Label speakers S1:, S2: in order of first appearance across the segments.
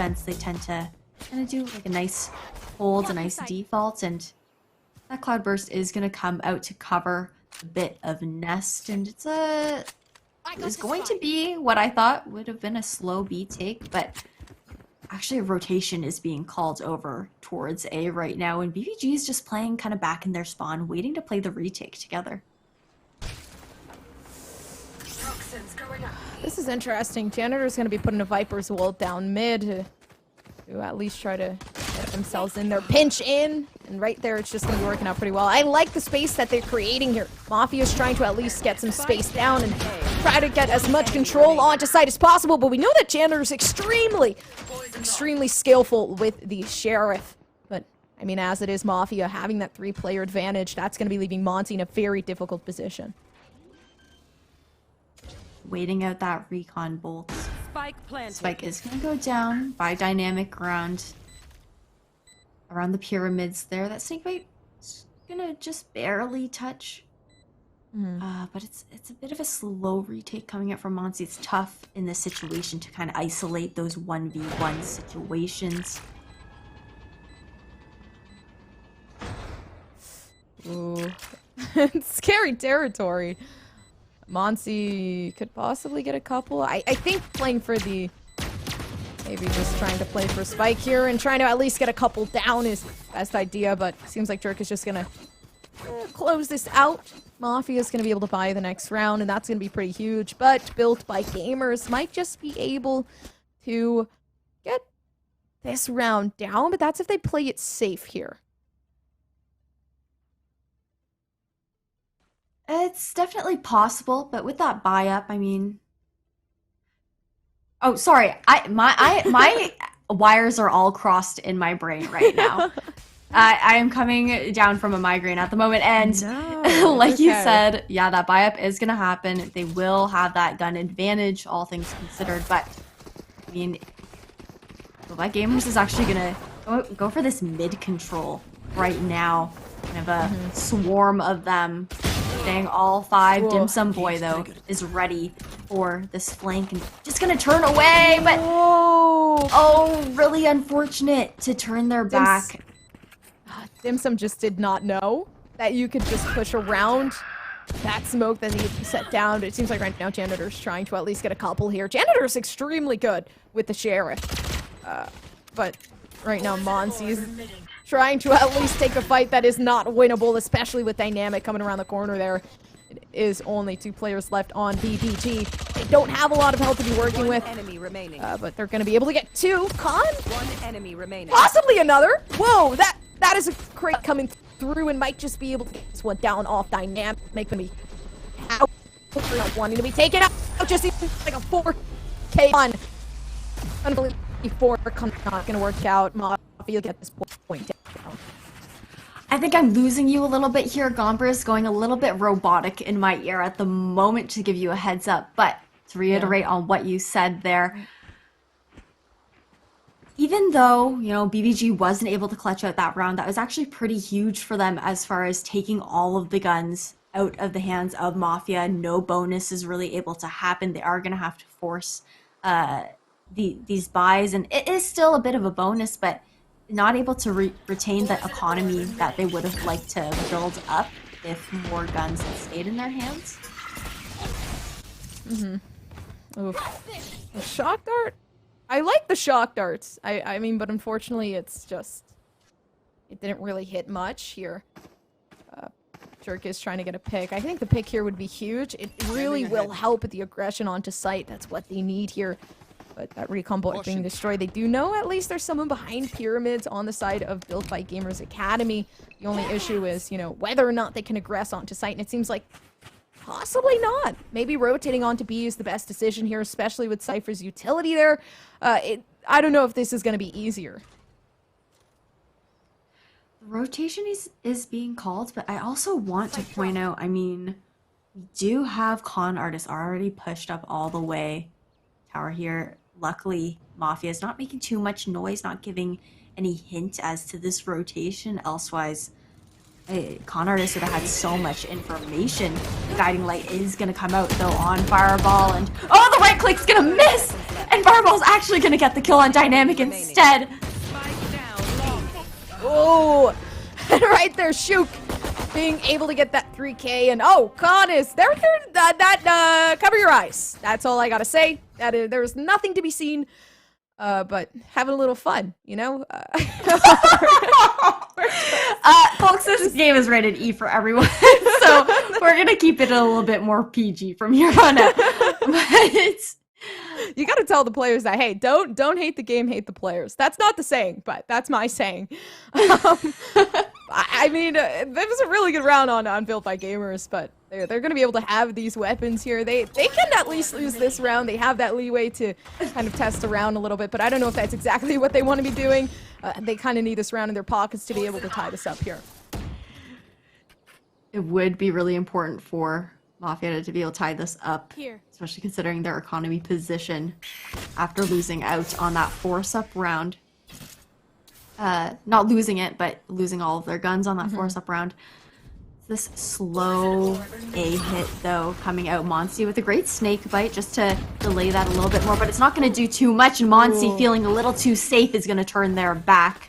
S1: defense, they tend to kind of do like a nice hold, a nice default, and that Cloudburst is going to come out to cover a bit of Nest, and it's going to be what I thought would have been a slow B take, but actually a rotation is being called over towards A right now, and BBG is just playing kind of back in their spawn, waiting to play the retake together.
S2: This is interesting. Janitor's going to be putting a Viper's Wall down mid to at least try to get themselves in there. Pinch in, and right there it's just going to be working out pretty well. I like the space that they're creating here. Mafia's trying to at least get some space down and try to get as much control onto site as possible, but we know that Janitor's extremely skillful with the Sheriff. But, I mean, as it is Mafia, having that 3-player advantage, that's going to be leaving Monty in a very difficult position.
S1: Waiting out that recon bolt. Spike is going to go down by dynamic around the pyramids there. That snakebite is going to just barely touch. But it's a bit of a slow retake coming out from Monty. It's tough in this situation to kind of isolate those 1v1 situations.
S2: Ooh. Scary territory. Monty could possibly get a couple. I think playing for the... Maybe just trying to play for Spike here and trying to at least get a couple down is the best idea, but seems like Jerk is just going to close this out. Mafia is going to be able to buy the next round, and that's going to be pretty huge, but Built by Gamers might just be able to get this round down, but that's if they play it safe here.
S1: It's definitely possible, but with that buy up, I mean... Oh, sorry. My wires are all crossed in my brain right now. I am coming down from a migraine at the moment, and like you said, yeah, that buy up is gonna happen. They will have that gun advantage, all things considered, but I mean, Black Gamers is actually gonna go for this mid control right now. Kind of a swarm of them. Dang, all 5. Dim Sum Boy, though, is ready for this flank and just gonna turn away, but oh, really unfortunate to turn their back.
S2: Dim Sum just did not know that you could just push around that smoke that he set down. But it seems like right now Janitor's trying to at least get a couple here. Janitor's extremely good with the Sheriff. But right now Monty's trying to at least take a fight that is not winnable, especially with Dynamic coming around the corner there. It is only 2 players left on BBG. They don't have a lot of health to be working with, but they're going to be able to get 2. Con?
S3: 1 enemy remaining.
S2: Possibly another. Whoa, that is a crate coming through and might just be able to get this one down off Dynamic. Make them be out, not wanting to be taken out. Just like a 4K on. Unbelievable. 4 not going to work out. Mafia get this point down.
S1: I think I'm losing you a little bit here. Gomber is going a little bit robotic in my ear at the moment, to give you a heads up. But to reiterate on what you said there, even though, you know, BBG wasn't able to clutch out that round, that was actually pretty huge for them as far as taking all of the guns out of the hands of Mafia. No bonus is really able to happen. They are going to have to force these buys, and it is still a bit of a bonus, but not able to retain the economy that they would have liked to build up if more guns had stayed in their hands.
S2: Oof. The shock dart? I like the shock darts. I mean, but unfortunately it's just... It didn't really hit much here. Jerk is trying to get a pick. I think the pick here would be huge. It really will help with the aggression onto site. That's what they need here. But that recon bolt being destroyed, they do know at least there's someone behind pyramids on the side of Built by Gamers Academy. The only issue is, you know, whether or not they can aggress onto site, and it seems like possibly not. Maybe rotating onto B is the best decision here, especially with Cypher's utility there. I don't know if this is going to be easier.
S1: Rotation is being called, but I also want to point out, I mean, we do have Con Artists already pushed up all the way. Tower here. Luckily, Mafia is not making too much noise, not giving any hint as to this rotation. Elsewise, Con Artists would have had so much information. The Guiding Light is going to come out, though, on Fireball, and oh, the right click's going to miss! And Fireball's actually gonna get the kill on Dynamic instead.
S2: Oh, and right there, Shook being able to get that 3K, and oh, Khan is there. Cover your eyes. That's all I gotta say. There's nothing to be seen, but having a little fun, you know.
S1: Folks, this game is rated E for everyone, so we're gonna keep it a little bit more PG from here on out. But
S2: you gotta tell the players that, hey, don't hate the game, hate the players. That's not the saying, but that's my saying. I mean, that was a really good round on Built by Gamers, but they're gonna be able to have these weapons here. They can at least lose this round. They have that leeway to kind of test around a little bit, but I don't know if that's exactly what they want to be doing. They kind of need this round in their pockets to be able to tie this up here.
S1: it would be really important for Mafia to be able to tie this up, especially considering their economy position after losing out on that force-up round. Not losing it, but losing all of their guns on that force-up round. This slow A hit, though, coming out Monsi with a great snake bite just to delay that a little bit more, but it's not going to do too much, and Monsi, feeling a little too safe, is going to turn their back.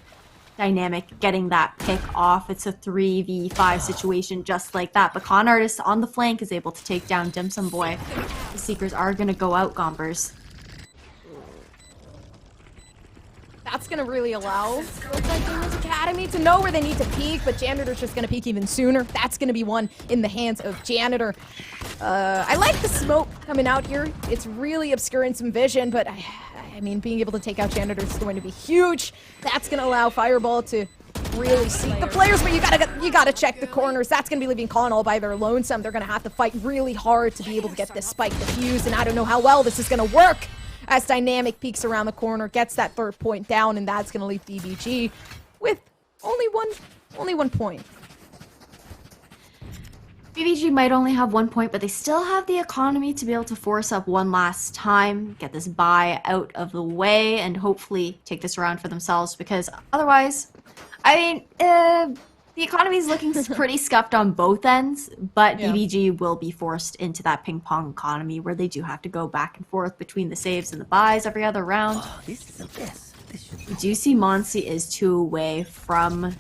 S1: Dynamic getting that pick off. It's a 3v5 situation just like that, but Con Artist on the flank is able to take down Dim Sum Boy. The Seekers are going to go out, Gompers.
S2: That's going to really allow Built by Gamers Academy to know where they need to peek, but Janitor's just going to peek even sooner. That's going to be one in the hands of Janitor. I like the smoke coming out here. It's really obscuring some vision, but I mean, being able to take out Janitor is going to be huge. That's going to allow Fireball to really see the players, but you gotta check the corners. That's going to be leaving Con all by their lonesome. They're going to have to fight really hard to be able to get this spike defused, and I don't know how well this is going to work. As Dynamic peeks around the corner, gets that third point down, and that's going to leave BBG with only one point.
S1: BBG might only have 1 point, but they still have the economy to be able to force up one last time, get this bye out of the way, and hopefully take this round for themselves, because otherwise, I mean, the economy is looking pretty scuffed on both ends, but BBG will be forced into that ping-pong economy where they do have to go back and forth between the saves and the buys every other round.
S3: Oh, this is the best.
S1: We do see Monsi is 2 away from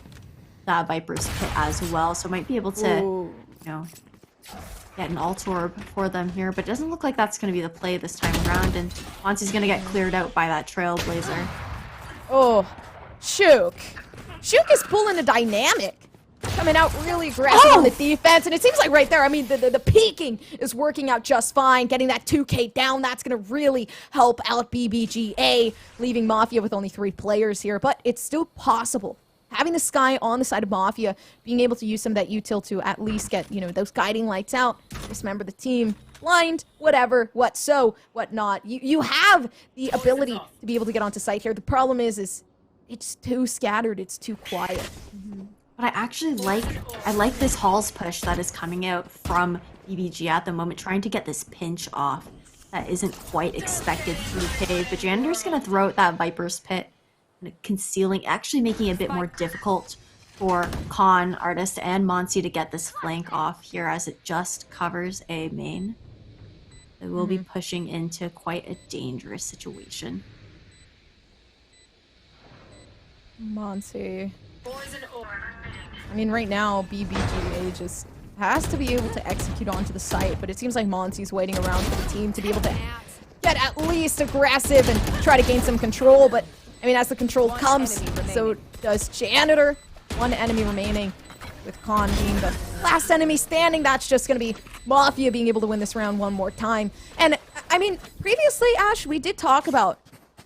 S1: that Viper's pit as well, so might be able to, you know, get an alt orb for them here, but it doesn't look like that's going to be the play this time around, and Monsi's going to get cleared out by that Trailblazer.
S2: Oh, Shook. Shook is pulling a Dynamic. Coming out really aggressive on the defense, and it seems like right there, I mean, the peeking is working out just fine. Getting that 2K down, that's going to really help out BBGA, leaving Mafia with only 3 players here, but it's still possible. Having the Sky on the side of Mafia, being able to use some of that util to at least get, you know, those guiding lights out, dismember the team, blind, whatever, whatnot. You have the ability to be able to get onto site here. The problem is it's too scattered, it's too quiet.
S1: But I actually like this Halls push that is coming out from BBG at the moment, trying to get this pinch off that isn't quite expected through Cave. But Janitor's going to throw out that Viper's Pit, concealing, actually making it a bit more difficult for Con Artist and Monsi to get this flank off here, as it just covers a main. They will be pushing into quite a dangerous situation.
S2: Monsi. I mean, right now, BBGA just has to be able to execute onto the site, but it seems like Monsi's waiting around for the team to be able to get at least aggressive and try to gain some control, but, I mean, as the control comes, so does Janitor. 1 enemy remaining, with Con being the last enemy standing. That's just going to be Mafia being able to win this round one more time. And, I mean, previously, Ash, we did talk about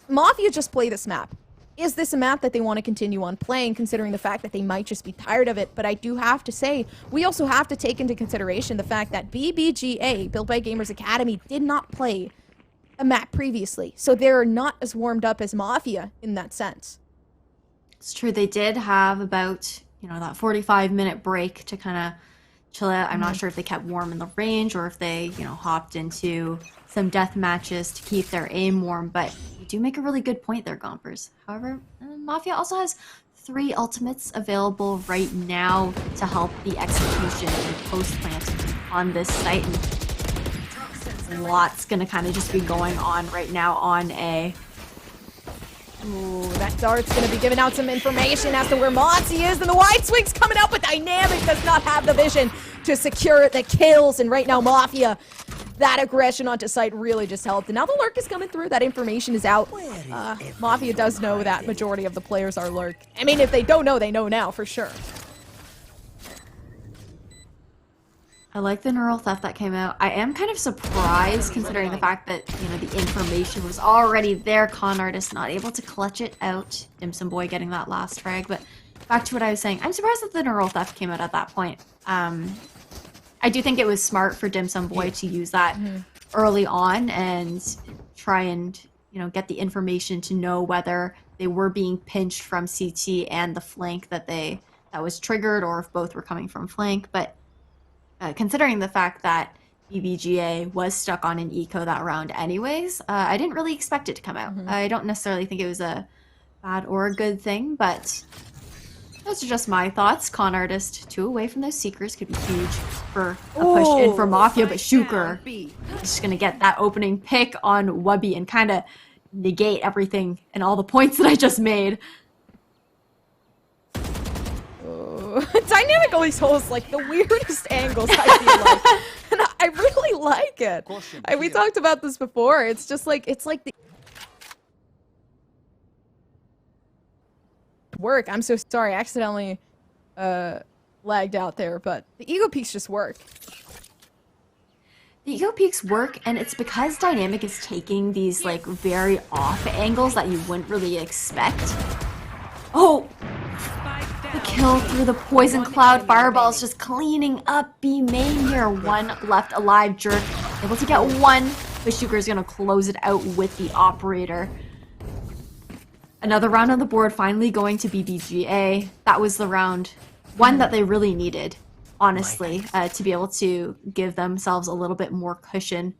S2: Mafia just play this map. Is this a map that they want to continue on playing, considering the fact that they might just be tired of it? But I do have to say, we also have to take into consideration the fact that BBGA, Built by Gamers Academy, did not play a map previously. So they're not as warmed up as Mafia in that sense.
S1: It's true, they did have about, you know, that 45-minute break to kind of chill out. I'm not sure if they kept warm in the range or if they, you know, hopped into some death matches to keep their aim warm, but you do make a really good point there, Gompers. However, Mafia also has 3 ultimates available right now to help the execution and post-plant on this site. And lots gonna kind of just be going on right now on A.
S2: Ooh, that dart's gonna be giving out some information as to where Monty is, and the wide swing's coming out, but Dynamic does not have the vision to secure the kills, and right now Mafia, that aggression onto site really just helped. And now the lurk is coming through, that information is out. Mafia does know that majority of the players are lurk. I mean, if they don't know, they know now for sure.
S1: I like the neural theft that came out. I am kind of surprised considering the fact that, you know, the information was already there. Con artist not able to clutch it out. Dim Sum Boy getting that last frag. But back to what I was saying, I'm surprised that the neural theft came out at that point. I do think it was smart for Dim Sum Boy to use that early on and try and, you know, get the information to know whether they were being pinched from CT and the flank that was triggered, or if both were coming from flank. But considering the fact that BBGA was stuck on an eco that round anyways, I didn't really expect it to come out. I don't necessarily think it was a bad or a good thing, but those are just my thoughts. Con artist 2 away from those seekers could be huge for a push in for Mafia, but Shuker is just going to get that opening pick on Wubby and kind of negate everything and all the points that I just made.
S2: Dynamic always holds like the weirdest angles, I feel like. And I really like it. We talked about this before. It's just like, it's like the work. I'm so sorry, I accidentally lagged out there, but the ego peaks just work.
S1: The ego peaks work, and it's because Dynamic is taking these like very off angles that you wouldn't really expect. Oh! The kill through the poison cloud. Fireball is just cleaning up B main here. One left alive. Jerk able to get one, but Shuker's gonna close it out with the operator. Another round on the board, finally going to BBGA. That was the round one that they really needed, honestly, to be able to give themselves a little bit more cushion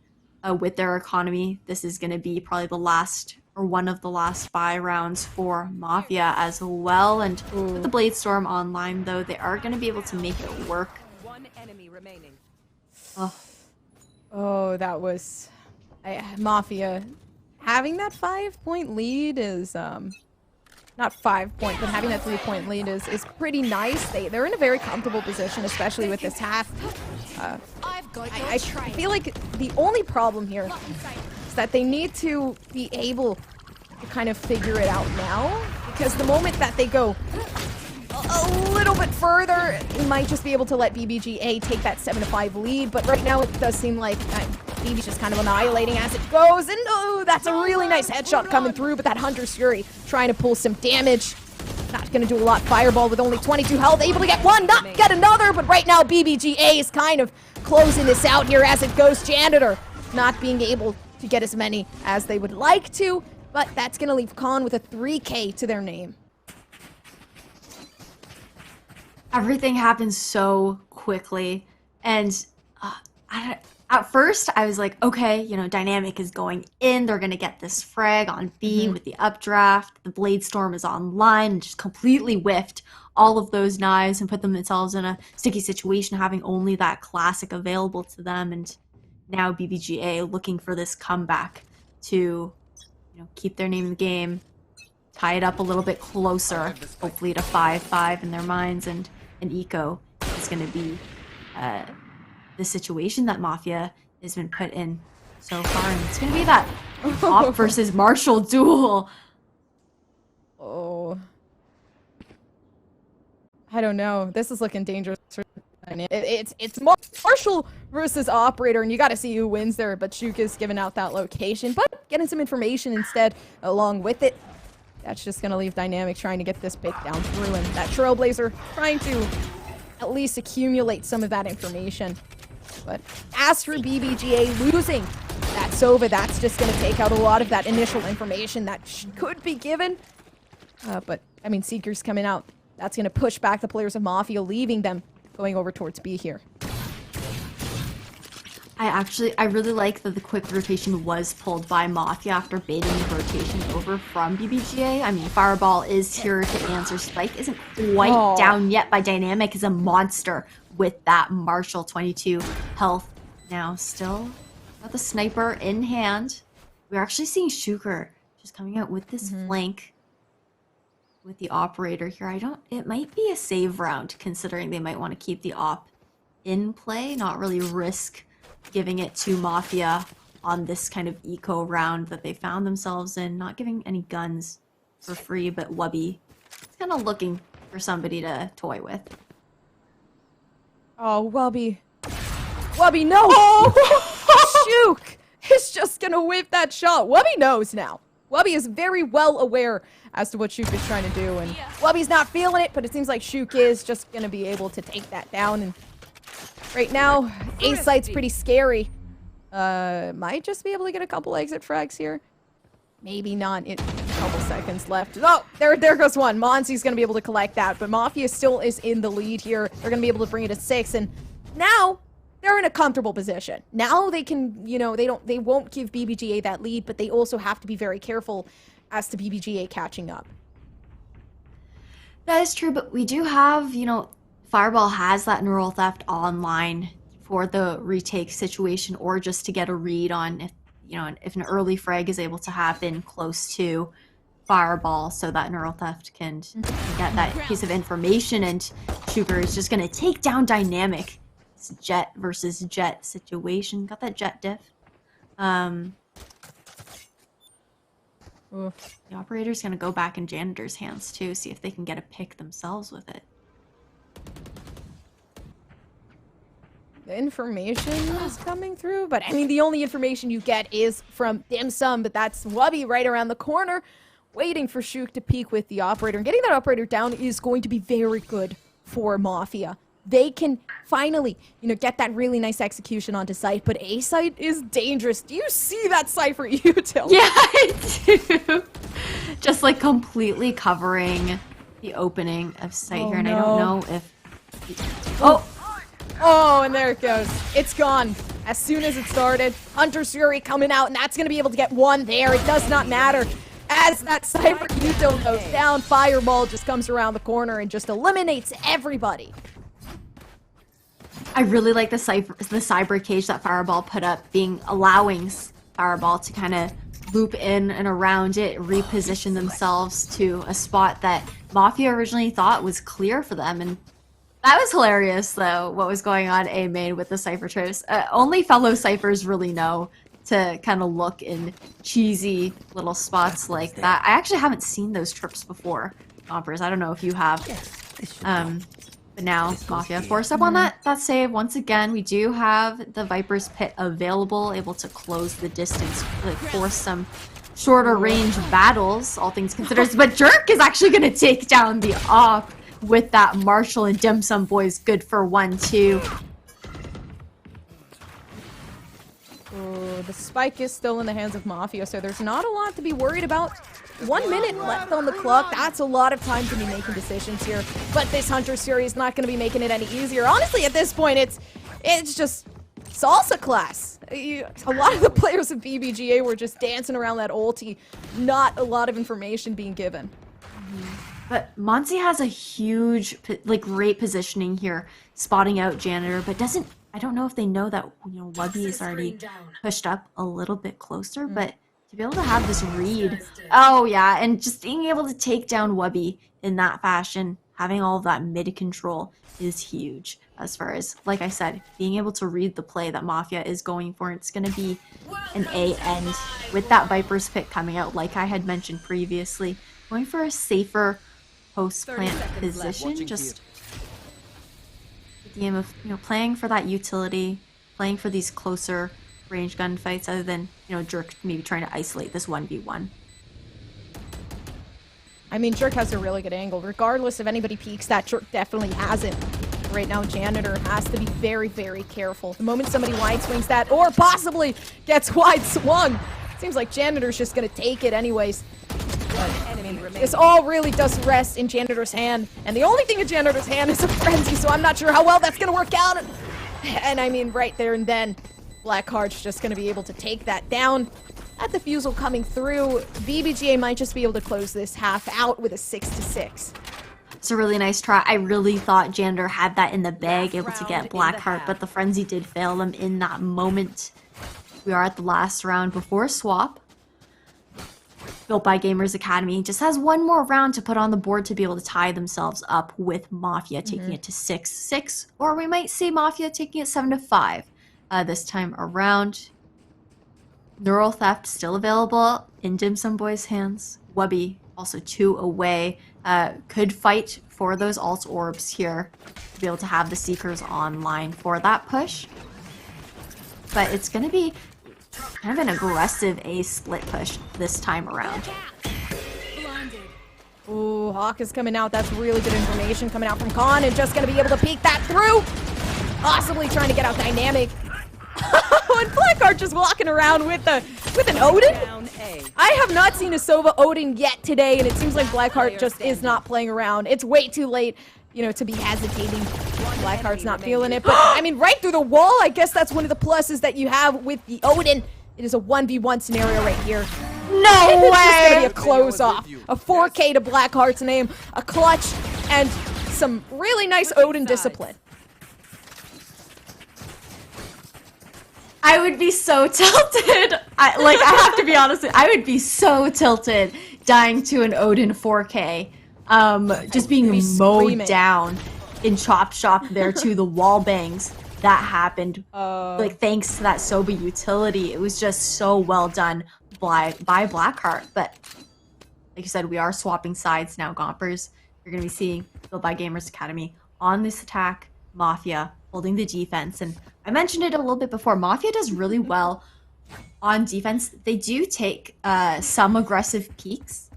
S1: with their economy. This is going to be probably the last, or one of the last 5 rounds for Mafia as well. And with the Blade Storm online, though, they are going to be able to make it work.
S3: One enemy remaining.
S2: Oh, that was... Mafia having that 5-point lead is... not 5-point, but having that 3-point lead is pretty nice. They're in a very comfortable position, especially with this half. I feel like the only problem here is that they need to be able to kind of figure it out now, because the moment that they go a little bit further, you might just be able to let BBGA take that 7-5 lead, but right now it does seem like BB's just kind of annihilating as it goes, and oh, that's a really nice headshot coming through, but that Hunter's Fury trying to pull some damage. Not gonna do a lot. Fireball with only 22 health, able to get one, not get another, but right now BBGA is kind of closing this out here as it goes. Janitor not being able to get as many as they would like to, but that's gonna leave Con with a 3K to their name.
S1: Everything happens so quickly, and at first I was like, okay, you know, Dynamic is going in, they're gonna get this frag on B with the updraft, the Blade Storm is online, and just completely whiffed all of those knives and put themselves in a sticky situation, having only that classic available to them. And now BBGA looking for this comeback to, you know, keep their name in the game, tie it up a little bit closer, hopefully to 5-5 in their minds. And an eco is going to be the situation that Mafia has been put in so far, and it's going to be that Op versus Marshall duel.
S2: Oh, I don't know. This is looking dangerous. It's Marshall versus Operator, and you got to see who wins there. But Shuka's giving out that location, but getting some information instead along with it. That's just going to leave Dynamic trying to get this pick down through, and that Trailblazer trying to at least accumulate some of that information. But as for BBGA losing that Sova, that's just going to take out a lot of that initial information that could be given. But, I mean, Seeker's coming out. That's going to push back the players of Mafia, leaving them going over towards B here.
S1: I really like that the quick rotation was pulled by Mafia after baiting the rotation over from BBGA. I mean, Fireball is here to answer. Spike isn't quite down yet by Dynamic, is a monster with that Marshall 22 health. Now still Got the sniper in hand. We're actually seeing Shuker just coming out with this flank with the operator here. It might be a save round considering they might want to keep the op in play, not really risk giving it to Mafia on this kind of eco round that they found themselves in, not giving any guns for free, but Wubby is kind of looking for somebody to toy with.
S2: Oh, Wubby. Wubby, no! Oh! Shook is just gonna whip that shot. Wubby knows now. Wubby is very well aware as to what Shook is trying to do, and Wubby's not feeling it, but it seems like Shook is just gonna be able to take that down, and right now, A site's pretty scary. Might just be able to get a couple exit frags here. Maybe not. A couple seconds left. Oh, there goes one. Monzi's gonna be able to collect that, but Mafia still is in the lead here. They're gonna be able to bring it to 6, and now they're in a comfortable position. Now they can, they won't give BBGA that lead, but they also have to be very careful as to BBGA catching up.
S1: That is true, but we do have, Fireball has that neural theft online for the retake situation, or just to get a read on if an early frag is able to happen close to Fireball, so that neural theft can get that piece of information, and Sugar is just going to take down Dynamic. It's Jet versus Jet situation. Got that Jet diff. The operator's going to go back in Janitor's hands too, see if they can get a pick themselves with it.
S2: The information is coming through, but I mean, the only information you get is from Dim Sum, but that's Wubby right around the corner, waiting for Shook to peek with the operator. And getting that operator down is going to be very good for Mafia. They can finally, get that really nice execution onto site, but A site is dangerous. Do you see that Cypher util?
S1: Yeah, I do. Just like completely covering the opening of site here, and I don't know if...
S2: Oh, and there it goes. It's gone. As soon as it started, Hunter's Fury coming out, and that's going to be able to get one there. It does not matter. As that Cypher util goes down, Fireball just comes around the corner and just eliminates everybody.
S1: I really like the cyber cage that Fireball put up, allowing Fireball to kind of loop in and around it, reposition themselves to a spot that Mafia originally thought was clear for them. And that was hilarious, though, what was going on A main with the Cypher trips. Only fellow Cyphers really know to kind of look in cheesy little spots like that. I actually haven't seen those trips before, Operas. I don't know if you have. But now Mafia forced up on that save. Once again, we do have the Viper's Pit available, able to close the distance, like force some shorter range battles, all things considered. But Jerk is actually going to take down the op with that Marshall, and Dim Sum Boys good for 1-2.
S2: The spike is still in the hands of Mafia, so there's not a lot to be worried about. 1 minute left on the clock. That's a lot of time to be making decisions here. But this Hunter's Fury is not going to be making it any easier. Honestly, at this point, it's just salsa class. A lot of the players of BBGA were just dancing around that ulti. Not a lot of information being given.
S1: But Monzi has a huge, great positioning here, spotting out Janitor, but I don't know if they know that, Wubby is already pushed up a little bit closer, but to be able to have this read, oh yeah, and just being able to take down Wubby in that fashion, having all of that mid control is huge. As far as, like I said, being able to read the play that Mafia is going for, it's going to be an A end with that Viper's Pit coming out, like I had mentioned previously, going for a safer post-plant position, just with the aim of, playing for that utility, playing for these closer range gunfights, other than, Jerk maybe trying to isolate this 1v1.
S2: I mean, Jerk has a really good angle. Regardless if anybody peeks, that Jerk definitely has it. Right now, Janitor has to be very, very careful. The moment somebody wide swings that, or possibly gets wide swung, seems like Janitor's just gonna take it anyways. This all really does rest in Janitor's hand, and the only thing in Janitor's hand is a frenzy, so I'm not sure how well that's gonna work out. And I mean, right there and then, Blackheart's just gonna be able to take that down. That defusal coming through, BBGA might just be able to close this half out with a 6-6.
S1: It's a really nice try. I really thought Janitor had that in the bag, able to get Blackheart, but the frenzy did fail them in that moment. We are at the last round before swap. Built by Gamers Academy just has one more round to put on the board to be able to tie themselves up with Mafia, taking it to 6-6, or we might see Mafia taking it 7-5 this time around. Neural Theft still available in Dim Sum Boy's hands. Wubby also 2 away. Could fight for those alt orbs here to be able to have the Seekers online for that push. But it's going to be kind of an aggressive A split push this time around.
S2: Ooh, Hawk is coming out. That's really good information coming out from Khan, and just gonna be able to peek that through. Possibly trying to get out Dynamic. And Blackheart just walking around with an Odin. I have not seen a Sova Odin yet today, and it seems like Blackheart just is not playing around. It's way too late, you know, to be hesitating. Blackheart's not feeling it, but I mean, right through the wall. I guess that's one of the pluses that you have with the Odin. It is a 1v1 scenario right here.
S1: No way!
S2: It's gonna be a close off. A 4K to Blackheart's name, a clutch, and some really nice Odin discipline.
S1: I would be so tilted. I have to be honest, I would be so tilted dying to an Odin 4K. Just being mowed down in Chop Shop there too. The wall bangs that happened, like thanks to that Soba utility. It was just so well done by Blackheart. But like you said, we are swapping sides now, Gompers. You're gonna be seeing Built by Gamers Academy on this attack, Mafia holding the defense. And I mentioned it a little bit before, Mafia does really well on defense. They do take some aggressive peeks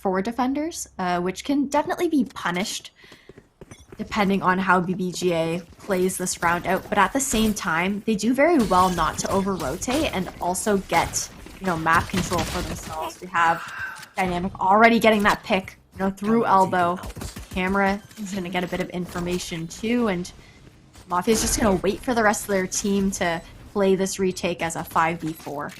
S1: for defenders, which can definitely be punished depending on how BBGA plays this round out. But at the same time, they do very well not to over-rotate and also get, you know, map control for themselves. We have Dynamic already getting that pick, you know, through elbow. Camera is going to get a bit of information too, and Mafia's just going to wait for the rest of their team to play this retake as a 5v4.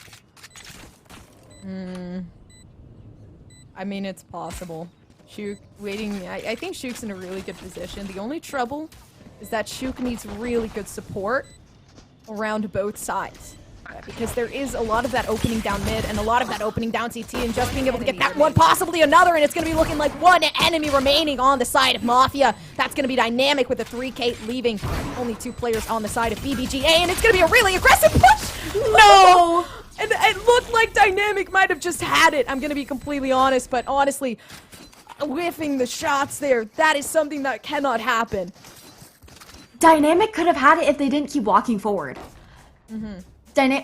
S2: I mean, it's possible. Shuk waiting. I think Shuk's in a really good position. The only trouble is that Shuk needs really good support around both sides. Because there is a lot of that opening down mid and a lot of that opening down CT, and just being able to get that one, possibly another, and it's going to be looking like one enemy remaining on the side of Mafia. That's going to be Dynamic with the 3K leaving only 2 players on the side of BBGA, and it's going to be a really aggressive push!
S1: No!
S2: And it looked like Dynamic might have just had it, I'm going to be completely honest, but honestly, whiffing the shots there, that is something that cannot happen.
S1: Dynamic could have had it if they didn't keep walking forward.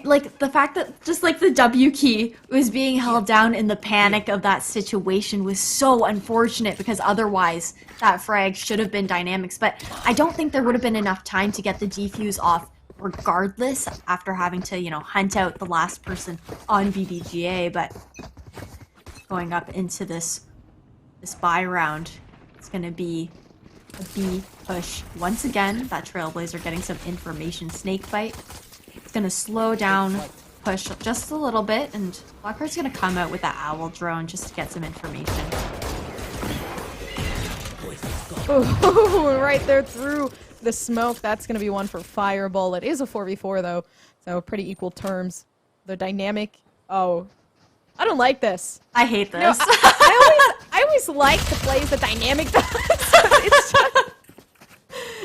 S1: Like, the fact that just, like, the W key was being held down in the panic of that situation was so unfortunate, because otherwise that frag should have been Dynamic's. But I don't think there would have been enough time to get the defuse off regardless after having to, you know, hunt out the last person on BBGA. But going up into this buy round, it's going to be a B push once again. That Trailblazer getting some information. Snakebite. It's going to slow down, push just a little bit, and Blackheart's going to come out with that owl drone just to get some information.
S2: Ooh, right there through the smoke. That's going to be one for Fireball. It is a 4v4 though, so pretty equal terms. The Dynamic. Oh, I don't like this.
S1: I hate this.
S2: No, I always like the plays that Dynamic does.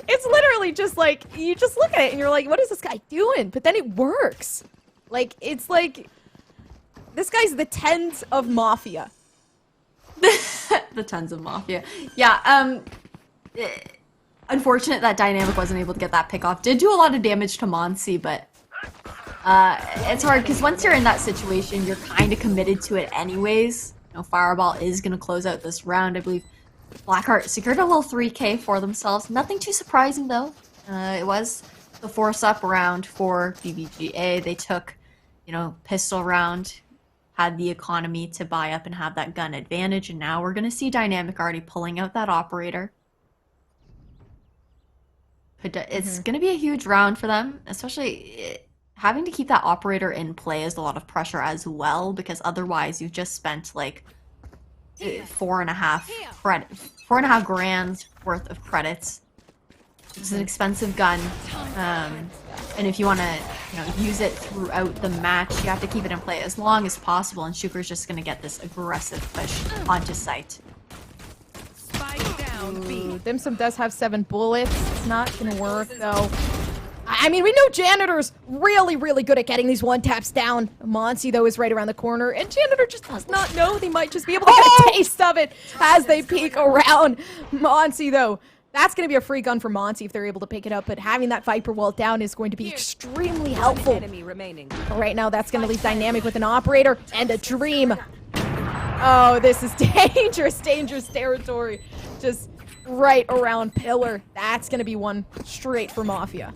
S2: It's literally just like, you just look at it and you're like, what is this guy doing? But then it works. Like, it's like, this guy's the tens of Mafia.
S1: The tons of Mafia. Yeah, unfortunate that Dynamic wasn't able to get that pick off. Did do a lot of damage to Monsi, but it's hard because once you're in that situation, you're kind of committed to it anyways. You know, Fireball is going to close out this round, I believe. Blackheart secured a little 3K for themselves. Nothing too surprising, though. It was the force-up round for BBGA. They took, you know, pistol round, had the economy to buy up and have that gun advantage, and now we're going to see Dynamic already pulling out that operator. It's going to be a huge round for them, especially having to keep that operator in play is a lot of pressure as well, because otherwise you've just spent, like, 4.5 grand worth of credits. It's an expensive gun. And if you want to, use it throughout the match, you have to keep it in play as long as possible. And Shuker's just going to get this aggressive push onto site.
S2: Ooh, Dim Sum does have 7 bullets. It's not going to work, though. I mean, we know Janitor's really, really good at getting these one-taps down. Monsi, though, is right around the corner, and Janitor just does not know. They might just be able to get a taste of it as they peek around. Monsi, though, that's going to be a free gun for Monsi if they're able to pick it up, but having that Viper wall down is going to be extremely helpful.
S3: Enemy remaining.
S2: Right now, that's going to leave Dynamic with an Operator and a Dream. Oh, this is dangerous, dangerous territory. Just right around Pillar. That's going to be one straight for Mafia.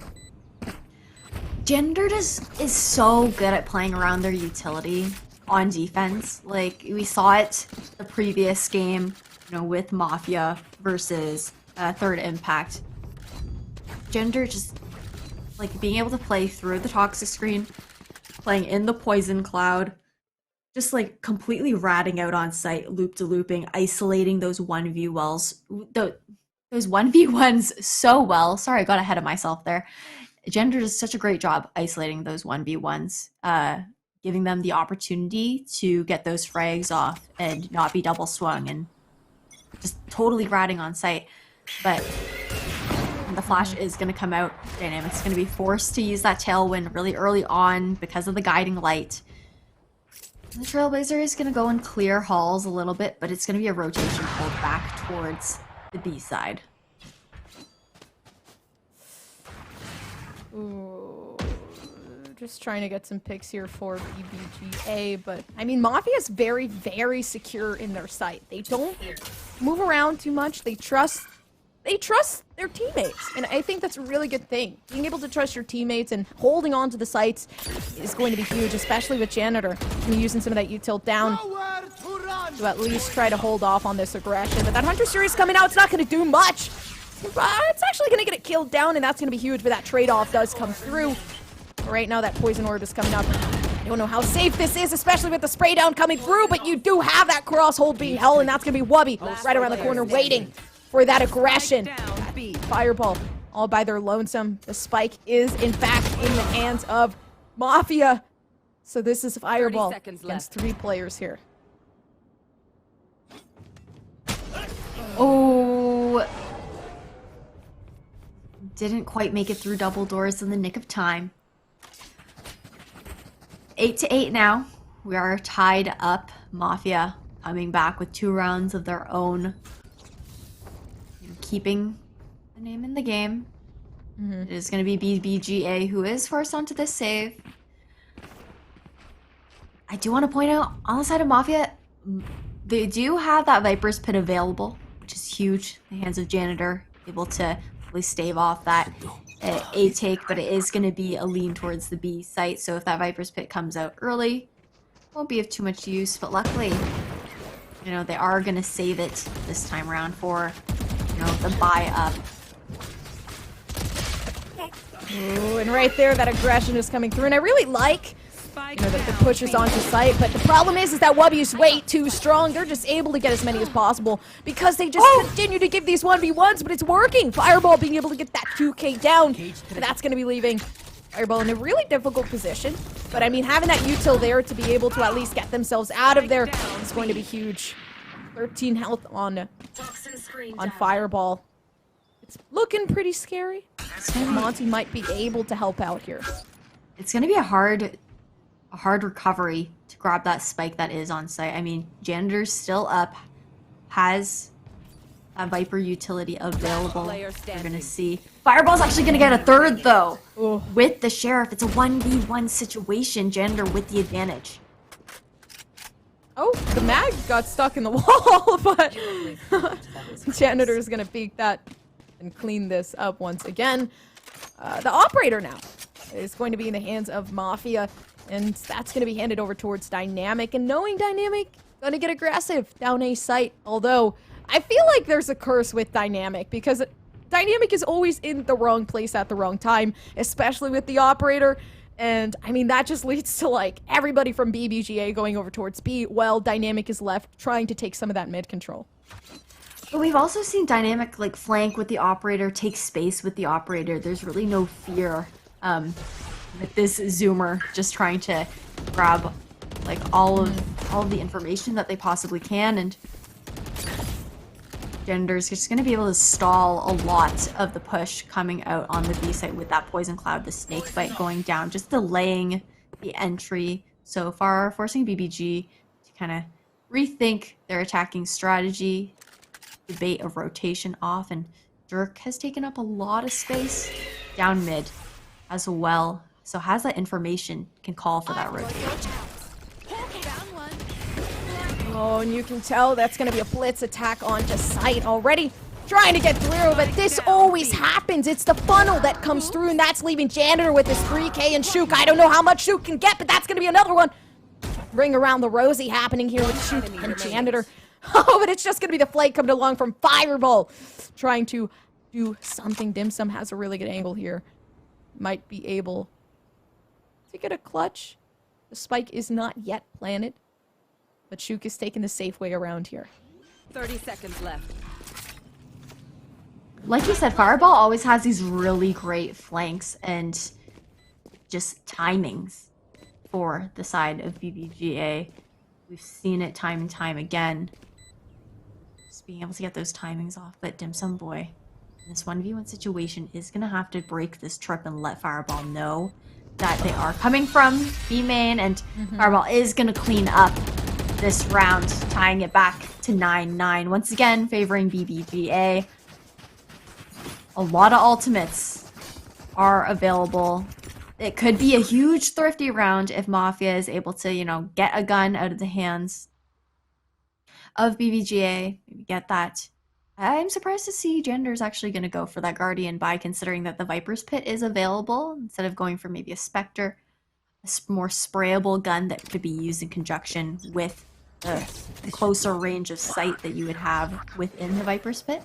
S1: Gender is so good at playing around their utility on defense. Like, we saw it the previous game, with Mafia versus Third Impact. Gender just, being able to play through the toxic screen, playing in the poison cloud, just, completely ratting out on site, loop-to-looping, isolating those 1v1s, those 1v1s so well. Sorry, I got ahead of myself there. Gender does such a great job isolating those 1v1s, giving them the opportunity to get those frags off and not be double swung and just totally ratting on site. But the flash is going to come out. Dynamic's going to be forced to use that tailwind really early on because of the guiding light. The Trailblazer is going to go and clear halls a little bit, but it's going to be a rotation pulled back towards the B side.
S2: Ooh, just trying to get some picks here for BBGA, but I mean, Mafia is very, very secure in their site. They don't move around too much. They trust their teammates, and I think that's a really good thing. Being able to trust your teammates and holding on to the sites is going to be huge, especially with Janitor and using some of that util down to at least try to hold off on this aggression. But that Hunter series coming out, it's not going to do much. It's actually going to get it killed down, and that's going to be huge, but that trade-off does come through. Right now, that Poison Orb is coming up. I don't know how safe this is, especially with the spray down coming through, but you do have that cross hold being held, and that's going to be Wubby right around the corner waiting for that aggression. Fireball all by their lonesome. The spike is, in fact, in the hands of Mafia. So this is Fireball against 3 players here.
S1: Oh... Didn't quite make it through double doors in the nick of time. 8-8 now. We are tied up. Mafia coming back with 2 rounds of their own. Keeping the name in the game. It is going to be BBGA who is first onto this save. I do want to point out, on the side of Mafia, they do have that Viper's Pit available, which is huge. In the hands of Janitor, able to stave off that A take, but it is going to be a lean towards the B site, so if that Viper's Pit comes out early, won't be of too much use, but luckily, they are going to save it this time around for, the buy up.
S2: Ooh, and right there, that aggression is coming through, and I really like the pushes onto site, but the problem is that Wubby is way too strong. They're just able to get as many as possible because they just continue to give these 1v1s, but it's working. Fireball being able to get that 2k down, and that's going to be leaving Fireball in a really difficult position. But I mean, having that util there to be able to at least get themselves out of there is going to be huge. 13 health on Fireball. It's looking pretty scary. Monty might be able to help out here.
S1: It's going to be a hard recovery to grab that spike that is on site. I mean, Janitor's still up, has a Viper utility available. We're going to see. Fireball's actually going to get a 3rd, though, with the Sheriff. It's a 1v1 situation. Janitor with the advantage.
S2: Oh, the mag got stuck in the wall, but Janitor is going to peek that and clean this up once again. The Operator now is going to be in the hands of Mafia. And that's going to be handed over towards Dynamic. And knowing Dynamic, going to get aggressive down A site. Although, I feel like there's a curse with Dynamic because Dynamic is always in the wrong place at the wrong time, especially with the Operator. And, I mean, that just leads to, everybody from BBGA going over towards B, while Dynamic is left trying to take some of that mid control.
S1: But we've also seen Dynamic, flank with the Operator, take space with the Operator. There's really no fear with this zoomer just trying to grab like all of the information that they possibly can, and Gender's just going to be able to stall a lot of the push coming out on the B site with that poison cloud, the snake bite going down, just delaying the entry so far, forcing BBG to kind of rethink their attacking strategy, debate of rotation off, and Dirk has taken up a lot of space down mid as well, so has that information, can call for that rotation.
S2: Oh, and you can tell that's going to be a blitz attack onto site already. Trying to get through, but this always happens. It's the funnel that comes through, and that's leaving Janitor with his 3K and Shook. I don't know how much Shook can get, but that's going to be another one. Ring around the rosy happening here with Shook and Janitor. Oh, but it's just going to be the flight coming along from Fireball. Trying to do something. Dim Sum has a really good angle here. Might be able to get a clutch. The spike is not yet planted. But Shook is taking the safe way around here.
S3: 30 seconds left.
S1: Like you said, Fireball always has these really great flanks and just timings for the side of BBGA. We've seen it time and time again. Just being able to get those timings off. But Dim Sum Boy, in this 1v1 situation, is going to have to break this trip and let Fireball know that they are coming from B main, and Fireball is going to clean up this round, tying it back to 9-9. Once again, favoring BBGA. A lot of ultimates are available. It could be a huge thrifty round if Mafia is able to, you know, get a gun out of the hands of BBGA. Maybe get that. I'm surprised to see Gender's actually going to go for that Guardian buy, considering that the Viper's Pit is available, instead of going for maybe a Spectre, a more sprayable gun that could be used in conjunction with the closer range of sight that you would have within the Viper's Pit.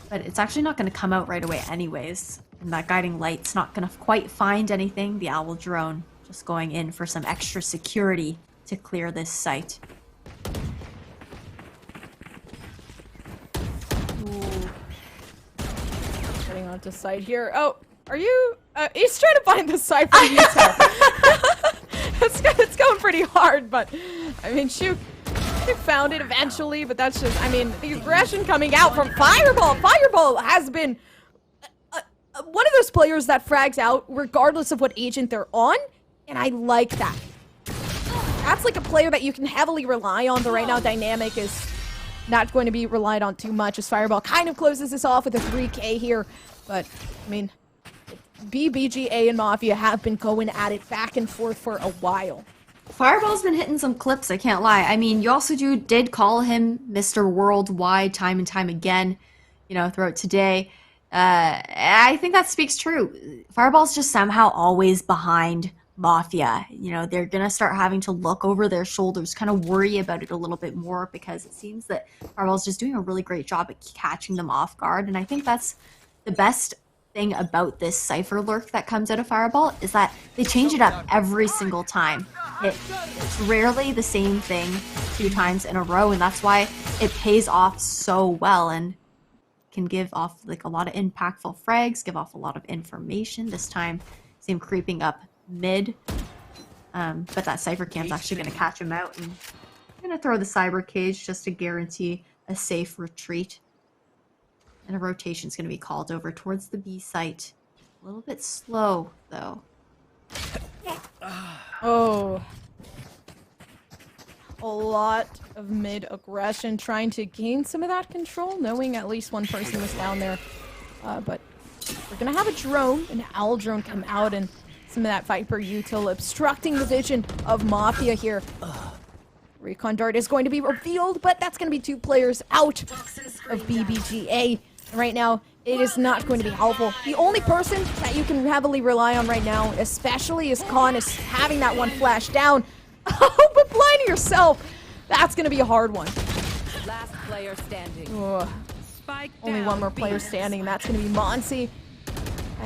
S1: But it's actually not going to come out right away anyways. And that guiding light's not going to quite find anything. The Owl drone just going in for some extra security to clear this site.
S2: Ooh. Getting onto site here. Oh, are you... he's trying to find the site for you. It's going pretty hard, but... I mean, shoot. They found it eventually, but that's just... I mean, the aggression coming out from Fireball. Fireball has been... one of those players that frags out regardless of what agent they're on, and I like that. That's like a player that you can heavily rely on, but right now Dynamic is not going to be relied on too much as Fireball kind of closes this off with a 3K here. But, I mean, BBGA and Mafia have been going at it back and forth for a while.
S1: Fireball's been hitting some clips, I can't lie. I mean, you also did call him Mr. Worldwide time and time again, you know, throughout today. I think that speaks true. Fireball's just somehow always behind Mafia. You know, they're gonna start having to look over their shoulders, kind of worry about it a little bit more, because it seems that Fireball's just doing a really great job at catching them off guard. And I think that's the best thing about this Cypher lurk that comes out of Fireball, is that they change it up every single time. It's rarely the same thing 2 times in a row, and that's why it pays off so well and can give off like a lot of impactful frags, give off a lot of information. This time, see him creeping up mid, but that Cypher camp's actually going to catch him out, and I'm going to throw the Cyber Cage just to guarantee a safe retreat. And a rotation's going to be called over towards the B site. A little bit slow, though.
S2: Oh. A lot of mid-aggression, trying to gain some of that control, knowing at least one person was down there. But we're going to have a drone, an Owl drone, come out, and some of that Viper util obstructing the vision of Mafia here. Recon Dart is going to be revealed, but that's going to be 2 players out of BBGA. Right now, it is not going to be helpful. The only person that you can heavily rely on right now, especially is Khan, is having that one flash down. Oh, but blinding yourself, that's going to be a hard one.
S3: Last player standing.
S2: Only one more player standing, and that's going to be Monsi.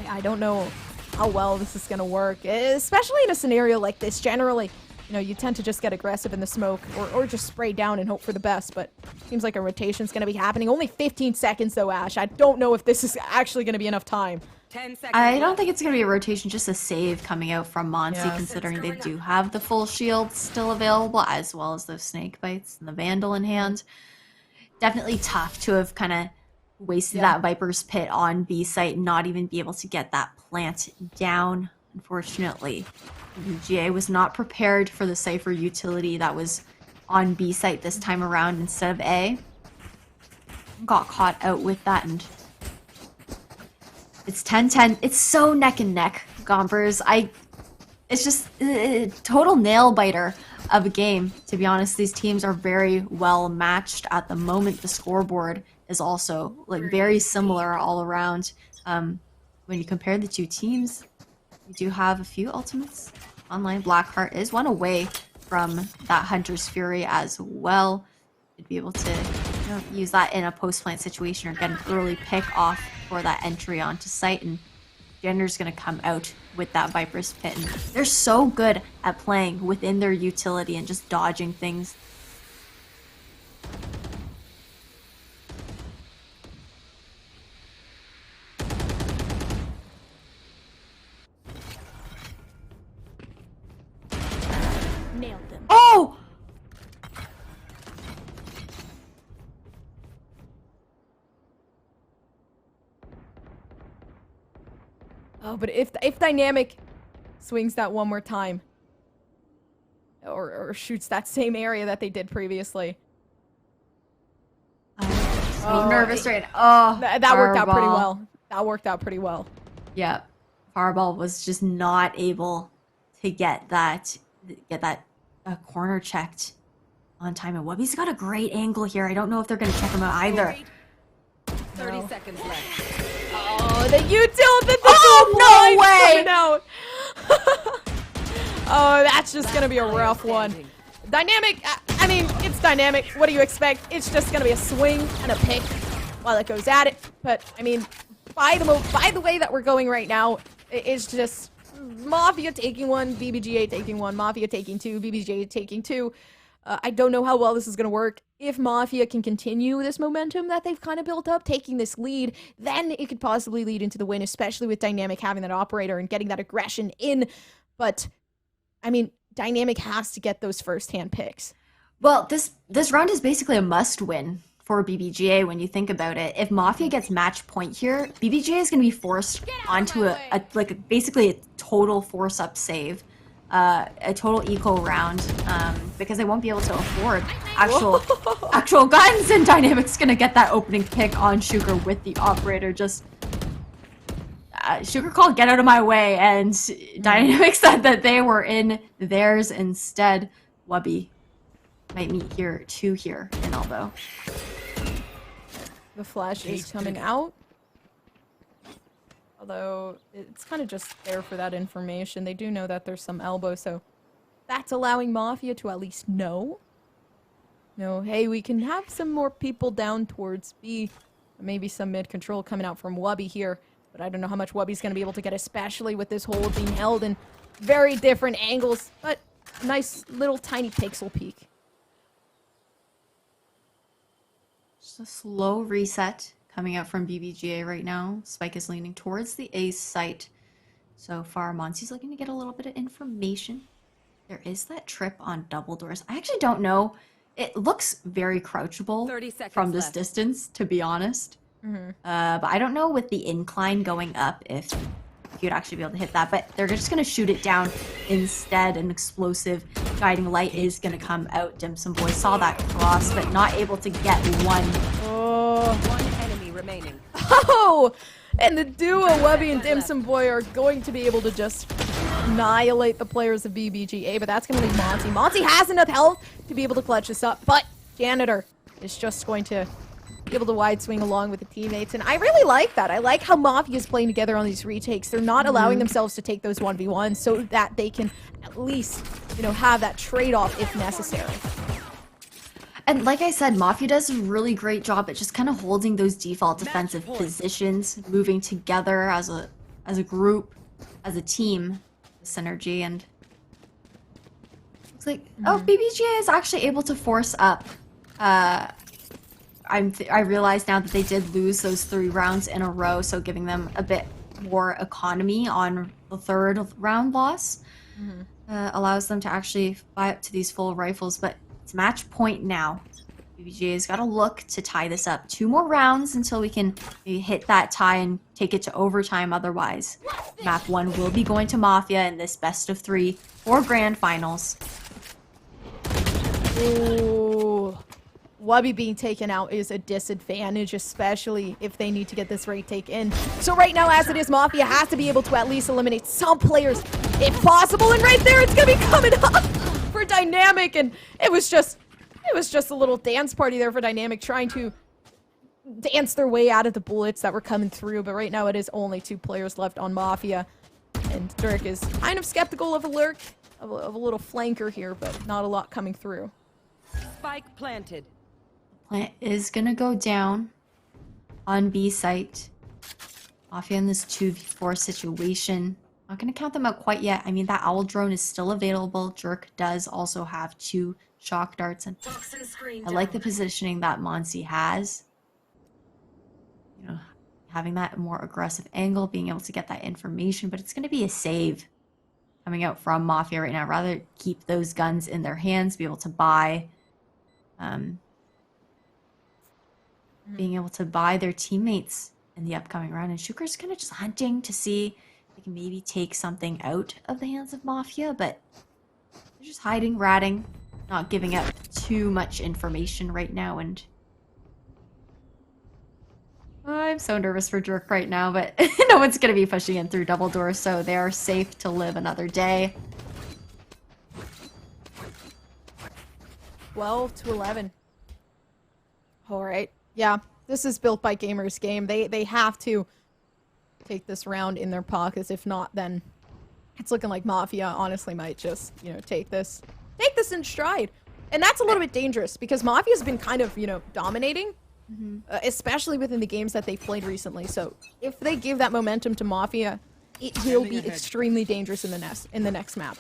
S2: I don't know how well this is going to work, especially in a scenario like this. Generally, you know, you tend to just get aggressive in the smoke, or just spray down and hope for the best, but seems like a rotation's going to be happening. Only 15 seconds though, Ash. I don't know if this is actually going to be enough time.
S3: 10 seconds
S1: I don't
S3: left.
S1: think it's going to be a rotation, just a save coming out from Monty,
S2: Yeah.
S1: considering they do have the full shield still available, as well as those snake bites and the Vandal in hand. Definitely tough to have kind of wasted that Viper's Pit on B site and not even be able to get that plant down. Unfortunately, VGA was not prepared for the Cypher utility that was on B site this time around instead of A. Got caught out with that, and it's 10-10. It's so neck and neck, Gompers. It's just a total nail biter of a game. To be honest, these teams are very well matched at the moment. The scoreboard is also like very similar all around. When you compare the two teams, we do have a few ultimates. Online Blackheart is one away from that Hunter's Fury as well. You'd be able to use that in a post-plant situation or get an early pick off for that entry onto site, and Jenner's going to come out with that Viper's Pit. And they're so good at playing within their utility and just dodging things.
S4: Nailed them.
S1: Oh!
S2: Oh, but if Dynamic swings that one more time, or shoots that same area that they did previously,
S1: So nervous right now. Oh,
S2: that worked out pretty
S1: Fireball.
S2: well. That worked out pretty well.
S1: Yeah, Fireball was just not able to get that corner checked on time. And Wubby's got a great angle here. I don't know if they're going to check him out either.
S3: 30 seconds left.
S2: Oh, the utility!
S1: Oh, no way!
S2: Out. Oh, that's just gonna be a rough one. Dynamic. I mean, it's Dynamic. What do you expect? It's just gonna be a swing and a pick while it goes at it. But I mean, by the way that we're going right now, it's just Mafia taking one, BBGA taking one, Mafia taking two, BBGA taking two. I don't know how well this is going to work. If Mafia can continue this momentum that they've kind of built up, taking this lead, then it could possibly lead into the win, especially with Dynamic having that operator and getting that aggression in. But, I mean, Dynamic has to get those first-hand picks.
S1: Well, this round is basically a must-win for BBGA when you think about it. If Mafia gets match point here, BBGA is going to be forced onto basically a total force-up save. A total eco round, because they won't be able to afford actual guns, and Dynamic's gonna get that opening pick on Sugar with the operator. Just Sugar called "Get out of my way," and Dynamic said that they were in theirs instead. Wubby might meet here in elbow.
S2: The flash is coming out. Although, it's kind of just there for that information. They do know that there's some elbow, so that's allowing Mafia to at least know. Hey, we can have some more people down towards B. Maybe some mid-control coming out from Wubby here. But I don't know how much Wubby's going to be able to get, especially with this hole being held in very different angles. But nice little tiny pixel peek.
S1: Just a slow reset coming out from BBGA right now. Spike is leaning towards the A site. So far, Monty's looking to get a little bit of information. There is that trip on double doors. I actually don't know. It looks very crouchable
S3: 30 seconds
S1: from this
S3: left.
S1: distance, to be honest. But I don't know with the incline going up if you'd actually be able to hit that. But they're just going to shoot it down instead. An explosive guiding light is going to come out. Dim Sum Boy saw that cross, but not able to get one.
S2: Oh.
S3: One enemy remaining.
S2: Oh! And the duo, Wubby and Dim Sum Boy, are going to be able to just annihilate the players of BBGA, but that's going to leave Monty. Monty has enough health to be able to clutch this up, but Janitor is just going to be able to wide swing along with the teammates, and I really like that. I like how Mafia is playing together on these retakes. They're not allowing themselves to take those 1v1s so that they can at least, have that trade-off if necessary.
S1: And like I said, Mafia does a really great job at just kind of holding those default defensive positions, moving together as a group, as a team, synergy, and looks like BBGA is actually able to force up. I realize now that they did lose those 3 rounds in a row, so giving them a bit more economy on the third round loss. Allows them to actually buy up to these full rifles, but it's match point now. BBGA's got to look to tie this up. 2 more rounds until we can maybe hit that tie and take it to overtime. Otherwise, map 1 will be going to Mafia in this best of 3 for grand finals.
S2: Ooh. Wubby being taken out is a disadvantage, especially if they need to get this retake in. So right now, as it is, Mafia has to be able to at least eliminate some players, if possible. And right there, it's gonna be coming up for Dynamic, and it was just a little dance party there for Dynamic, trying to dance their way out of the bullets that were coming through. But right now, it is only 2 players left on Mafia, and Dirk is kind of skeptical of a lurk, of a little flanker here, but not a lot coming through.
S3: Spike planted.
S1: Plant is gonna go down on B site. Mafia in this 2v4 situation. Not gonna count them out quite yet. I mean, that owl drone is still available. Jerk does also have 2 shock darts, and I like the positioning that Monsi has. You know, having that more aggressive angle, being able to get that information, but it's gonna be a save coming out from Mafia right now. Rather keep those guns in their hands, be able to buy. Being able to buy their teammates in the upcoming round. And Shuker's kind of just hunting to see if they can maybe take something out of the hands of Mafia, but they're just hiding, ratting, not giving up too much information right now. And I'm so nervous for Jerk right now, but no one's going to be pushing in through double doors, so they are safe to live another day.
S2: 12-11. All right. Yeah, this is built by Gamers Game. They have to take this round in their pockets. If not, then it's looking like Mafia honestly might just, you know, take this in stride. And that's a little bit dangerous because Mafia's been kind of, you know, dominating, especially within the games that they've played recently. So if they give that momentum to Mafia, it will be extremely dangerous in the next map.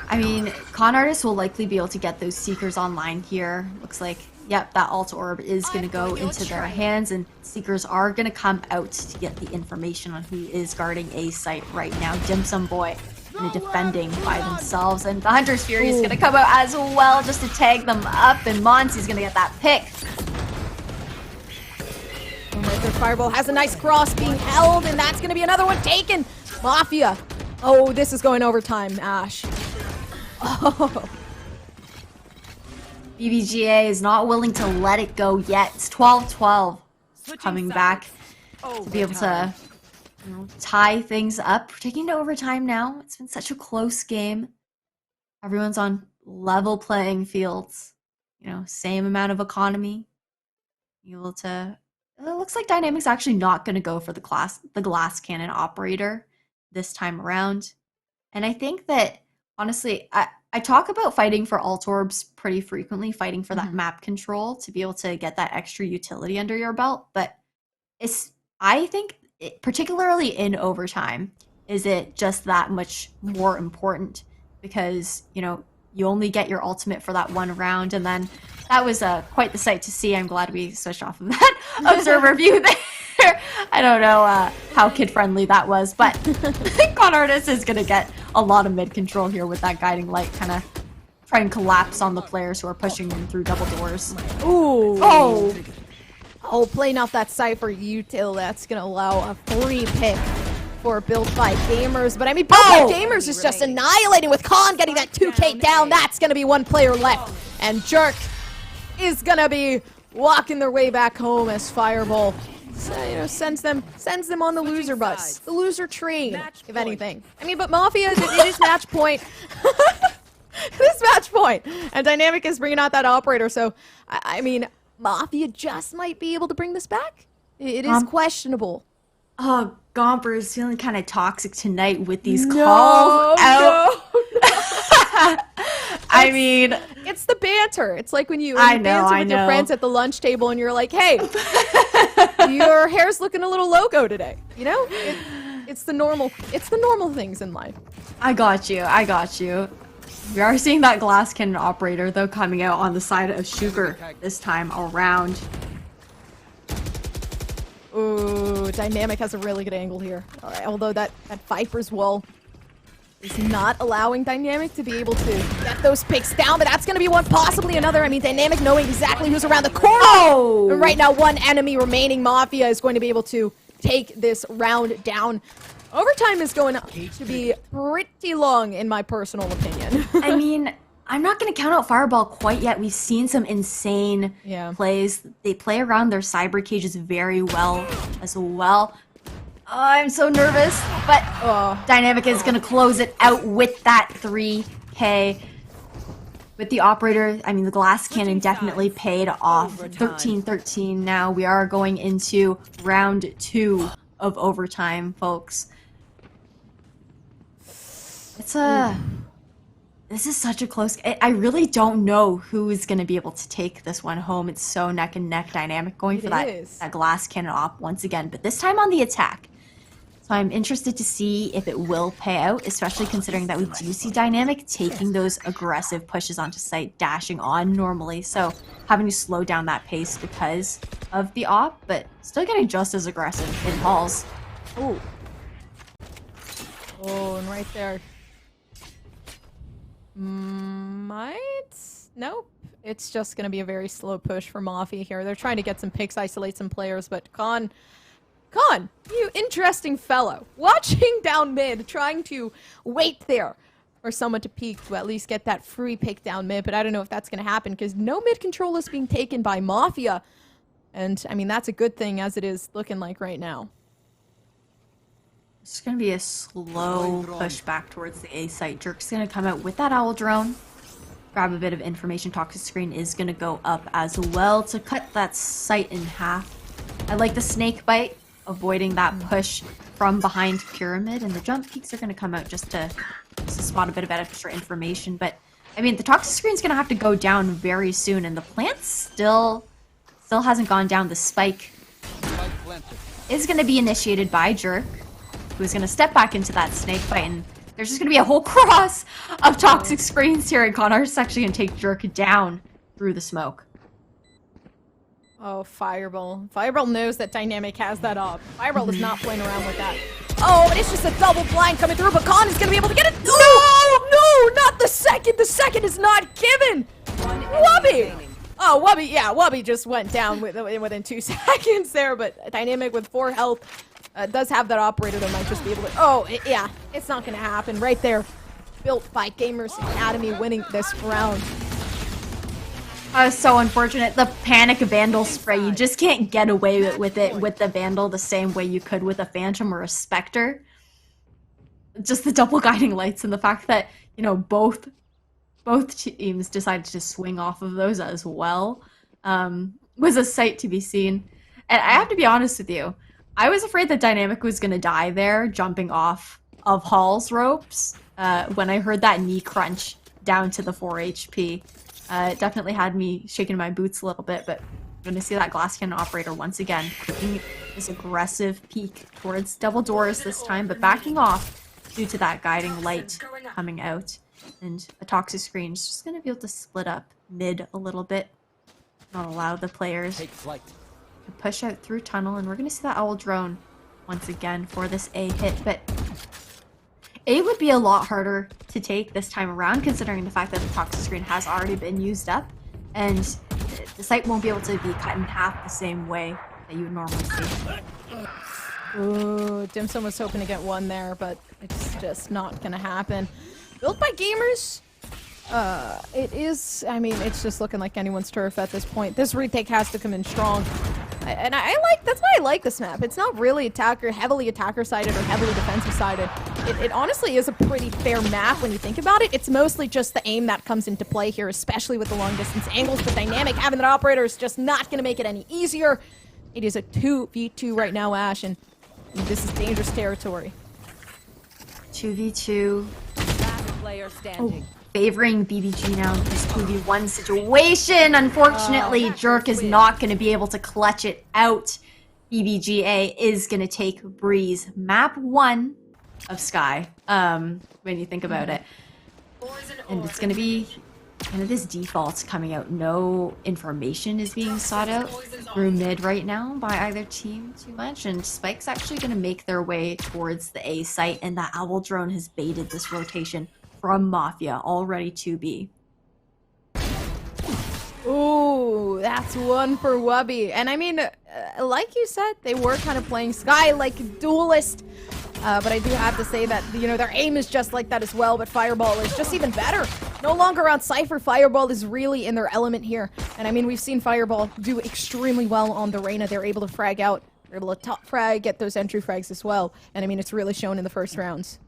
S1: I mean, Con Artists will likely be able to get those Seekers online here. Looks like, yep, that Alt Orb is going to go into their hands, and Seekers are going to come out to get the information on who is guarding A site right now. Dim Sum Boy and defending by themselves, and the Hunter's Fury is going to come out as well just to tag them up, and Monty's going to get that pick.
S2: Right there, Fireball has a nice cross being held, and that's going to be another one taken. Mafia. Oh, this is going overtime, Ash. Oh.
S1: BBGA is not willing to let it go yet. It's 12-12. Coming back to be able to, you know, tie things up. We're taking to overtime now. It's been such a close game. Everyone's on level playing fields. You know, same amount of economy. Able to. It looks like Dynamic's actually not going to go for the glass cannon operator this time around. And I think that, honestly, I talk about fighting for alt orbs pretty frequently, fighting for that map control to be able to get that extra utility under your belt. But I think, particularly in overtime, is it just that much more important because, you know, you only get your ultimate for that one round. And then that was quite the sight to see. I'm glad we switched off of that observer view there. I don't know how kid-friendly that was, but Con Artist is going to get a lot of mid-control here with that guiding light, kind of try and collapse on the players who are pushing in through double doors.
S2: Ooh. Oh, playing off that Cypher util, that's going to allow a free pick for Built by Gamers. But I mean, Built by Gamers is just annihilating with Con getting that 2K down. That's going to be one player left. And Jerk is going to be walking their way back home as Fireball, you know, sends them on the loser bus, the loser train, if anything. I mean, but Mafia, it is match point. It is match point. And Dynamic is bringing out that operator, so, I mean, Mafia just might be able to bring this back. It is questionable.
S1: Oh, Gomper is feeling kind of toxic tonight with these calls out.
S2: No.
S1: I mean,
S2: it's the banter. It's like when you banter with your friends at the lunch table and you're like, hey, your hair's looking a little loco today. You know? It's the normal things in life.
S1: I got you. We are seeing that glass cannon operator, though, coming out on the side of Shuker this time around.
S2: Ooh, Dynamic has a really good angle here. Although that Viper's wall is not allowing Dynamic to be able to get those picks down, but that's going to be one, possibly another. I mean, Dynamic knowing exactly who's around the corner.
S1: Oh!
S2: And right now, one enemy remaining. Mafia is going to be able to take this round down. Overtime is going to be pretty long, in my personal opinion.
S1: I mean, I'm not going to count out Fireball quite yet. We've seen some insane plays. They play around their cyber cages very well as well. Oh, I'm so nervous, but Dynamic is going to close it out with that 3K. With the operator, I mean, the glass cannon definitely paid off. 13-13 now. We are going into round 2 of overtime, folks. This is such a close... I really don't know who is going to be able to take this one home. It's so neck and neck. Dynamic going for that glass cannon op once again, but this time on the attack. So I'm interested to see if it will pay out, especially considering that we do see Dynamic taking those aggressive pushes onto site, dashing on normally. So having to slow down that pace because of the op, but still getting just as aggressive in halls.
S2: Ooh. Oh, and right there. Nope. It's just going to be a very slow push for Mafia here. They're trying to get some picks, isolate some players, but Khan, you interesting fellow. Watching down mid, trying to wait there for someone to peek to at least get that free pick down mid, but I don't know if that's going to happen because no mid control is being taken by Mafia. And, I mean, that's a good thing as it is looking like right now.
S1: It's going to be a slow push back towards the A site. Jerk's going to come out with that owl drone. Grab a bit of information. Toxic screen is going to go up as well to cut that site in half. I like the snake bite, avoiding that push from behind pyramid. And the jump peaks are going to come out just to spot a bit of extra information. But, I mean, the toxic screen is going to have to go down very soon. And the plant still hasn't gone down. The spike is going to be initiated by Jerk, who's going to step back into that snake bite, and there's just going to be a whole cross of toxic screens here, and Connor's actually going to take Jerk down through the smoke.
S2: Oh, Fireball. Fireball knows that Dynamic has that up. Fireball is not playing around with that. Oh, and it's just a double blind coming through, but Con is going to be able to get it. No! No, not the second. The second is not given. Wubby! Oh, Wubby, yeah, Wubby just went down within 2 seconds there, but Dynamic with 4 health does have that operator that might just be able to... Oh, yeah, it's not going to happen. Right there, built by Gamers Academy winning this round.
S1: So unfortunate. The Panic Vandal spray, you just can't get away with it with the Vandal the same way you could with a Phantom or a Spectre. Just the double guiding lights and the fact that, you know, both teams decided to swing off of those as well was a sight to be seen. And I have to be honest with you, I was afraid that Dynamic was going to die there, jumping off of Hall's ropes when I heard that knee crunch down to the 4 HP. It definitely had me shaking my boots a little bit, but I'm going to see that glass cannon operator once again, taking this aggressive peek towards double doors this time, but backing off due to that guiding light coming out. And a toxic screen is just going to be able to split up mid a little bit, not allow the players to push out through tunnel, and we're going to see that owl drone once again for this A hit, but A would be a lot harder to take this time around considering the fact that the toxic screen has already been used up, and the site won't be able to be cut in half the same way that you would normally see.
S2: Ooh, Dimsum was hoping to get one there, but it's just not going to happen. Built by Gamers. It is, I mean, it's just looking like anyone's turf at this point. This retake has to come in strong. And I like, that's why I like this map. It's not really heavily attacker-sided or heavily defensive-sided. It honestly is a pretty fair map when you think about it. It's mostly just the aim that comes into play here, especially with the long-distance angles. But Dynamic having that operator is just not going to make it any easier. It is a 2v2 right now, Ash, and this is dangerous territory.
S1: 2v2.
S3: Last player standing.
S1: Favoring BBG now in this 2v1 situation. Unfortunately, Jerk is not going to be able to clutch it out. BBGA is going to take Breeze. Map 1 of Sky, when you think about it. And it's going to be kind of this default coming out. No information is being sought out through mid right now by either team too much, and Spike's actually going to make their way towards the A site, and that Owl drone has baited this rotation from Mafia, all ready to be.
S2: Ooh, that's one for Wubby. And I mean, like you said, they were kind of playing Sky like duelist. But I do have to say that, you know, their aim is just like that as well, but Fireball is just even better. No longer on Cypher, Fireball is really in their element here. And I mean, we've seen Fireball do extremely well on the Reyna. They're able to frag out, they're able to top frag, get those entry frags as well. And I mean, it's really shown in the first rounds.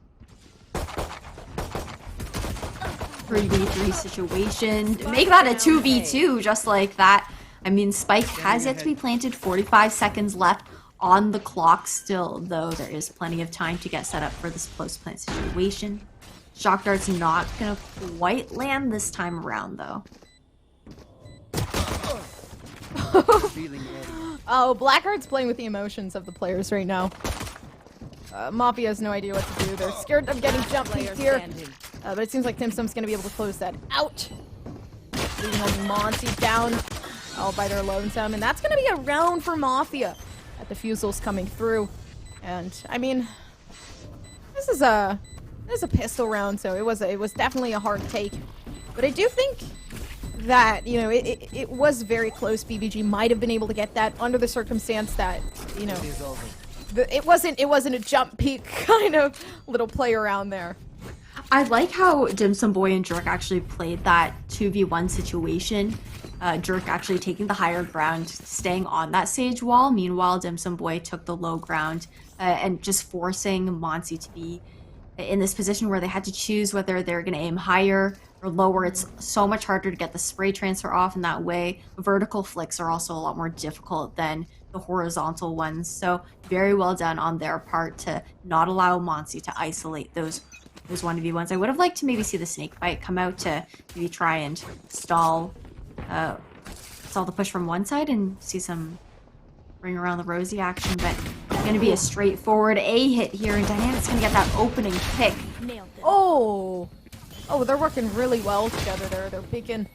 S1: 3v3 situation. Make that a 2v2 just like that. I mean, Spike has yet to be planted. 45 seconds left on the clock still, though there is plenty of time to get set up for this close plant situation. Shock Dart's not gonna quite land this time around, though.
S2: Oh, Blackheart's playing with the emotions of the players right now. Mafia has no idea what to do. They're scared of getting jump peeked here. But it seems like Timsum's gonna be able to close that out. Leaving Monty down all by their lonesome. And that's gonna be a round for Mafia. At the Fusel's coming through. And I mean, this is a pistol round, so it was definitely a hard take. But I do think that, you know, it was very close. BBG might have been able to get that under the circumstance that, you know, it wasn't a jump peek kind of little play around there.
S1: I like how Dim Sum Boy and Jerk actually played that 2v1 situation. Jerk actually taking the higher ground, staying on that sage wall. Meanwhile, Dim Sum Boy took the low ground and just forcing Monty to be in this position where they had to choose whether they're going to aim higher or lower. It's so much harder to get the spray transfer off in that way. Vertical flicks are also a lot more difficult than the horizontal ones. So very well done on their part to not allow Monty to isolate those 1v1s. I would have liked to maybe see the snake bite come out to maybe try and stall the push from one side and see some ring around the rosy action, but it's going to be a straightforward A hit here, and Dynamic's going to get that opening pick.
S2: Oh, they're working really well together there. They're peeking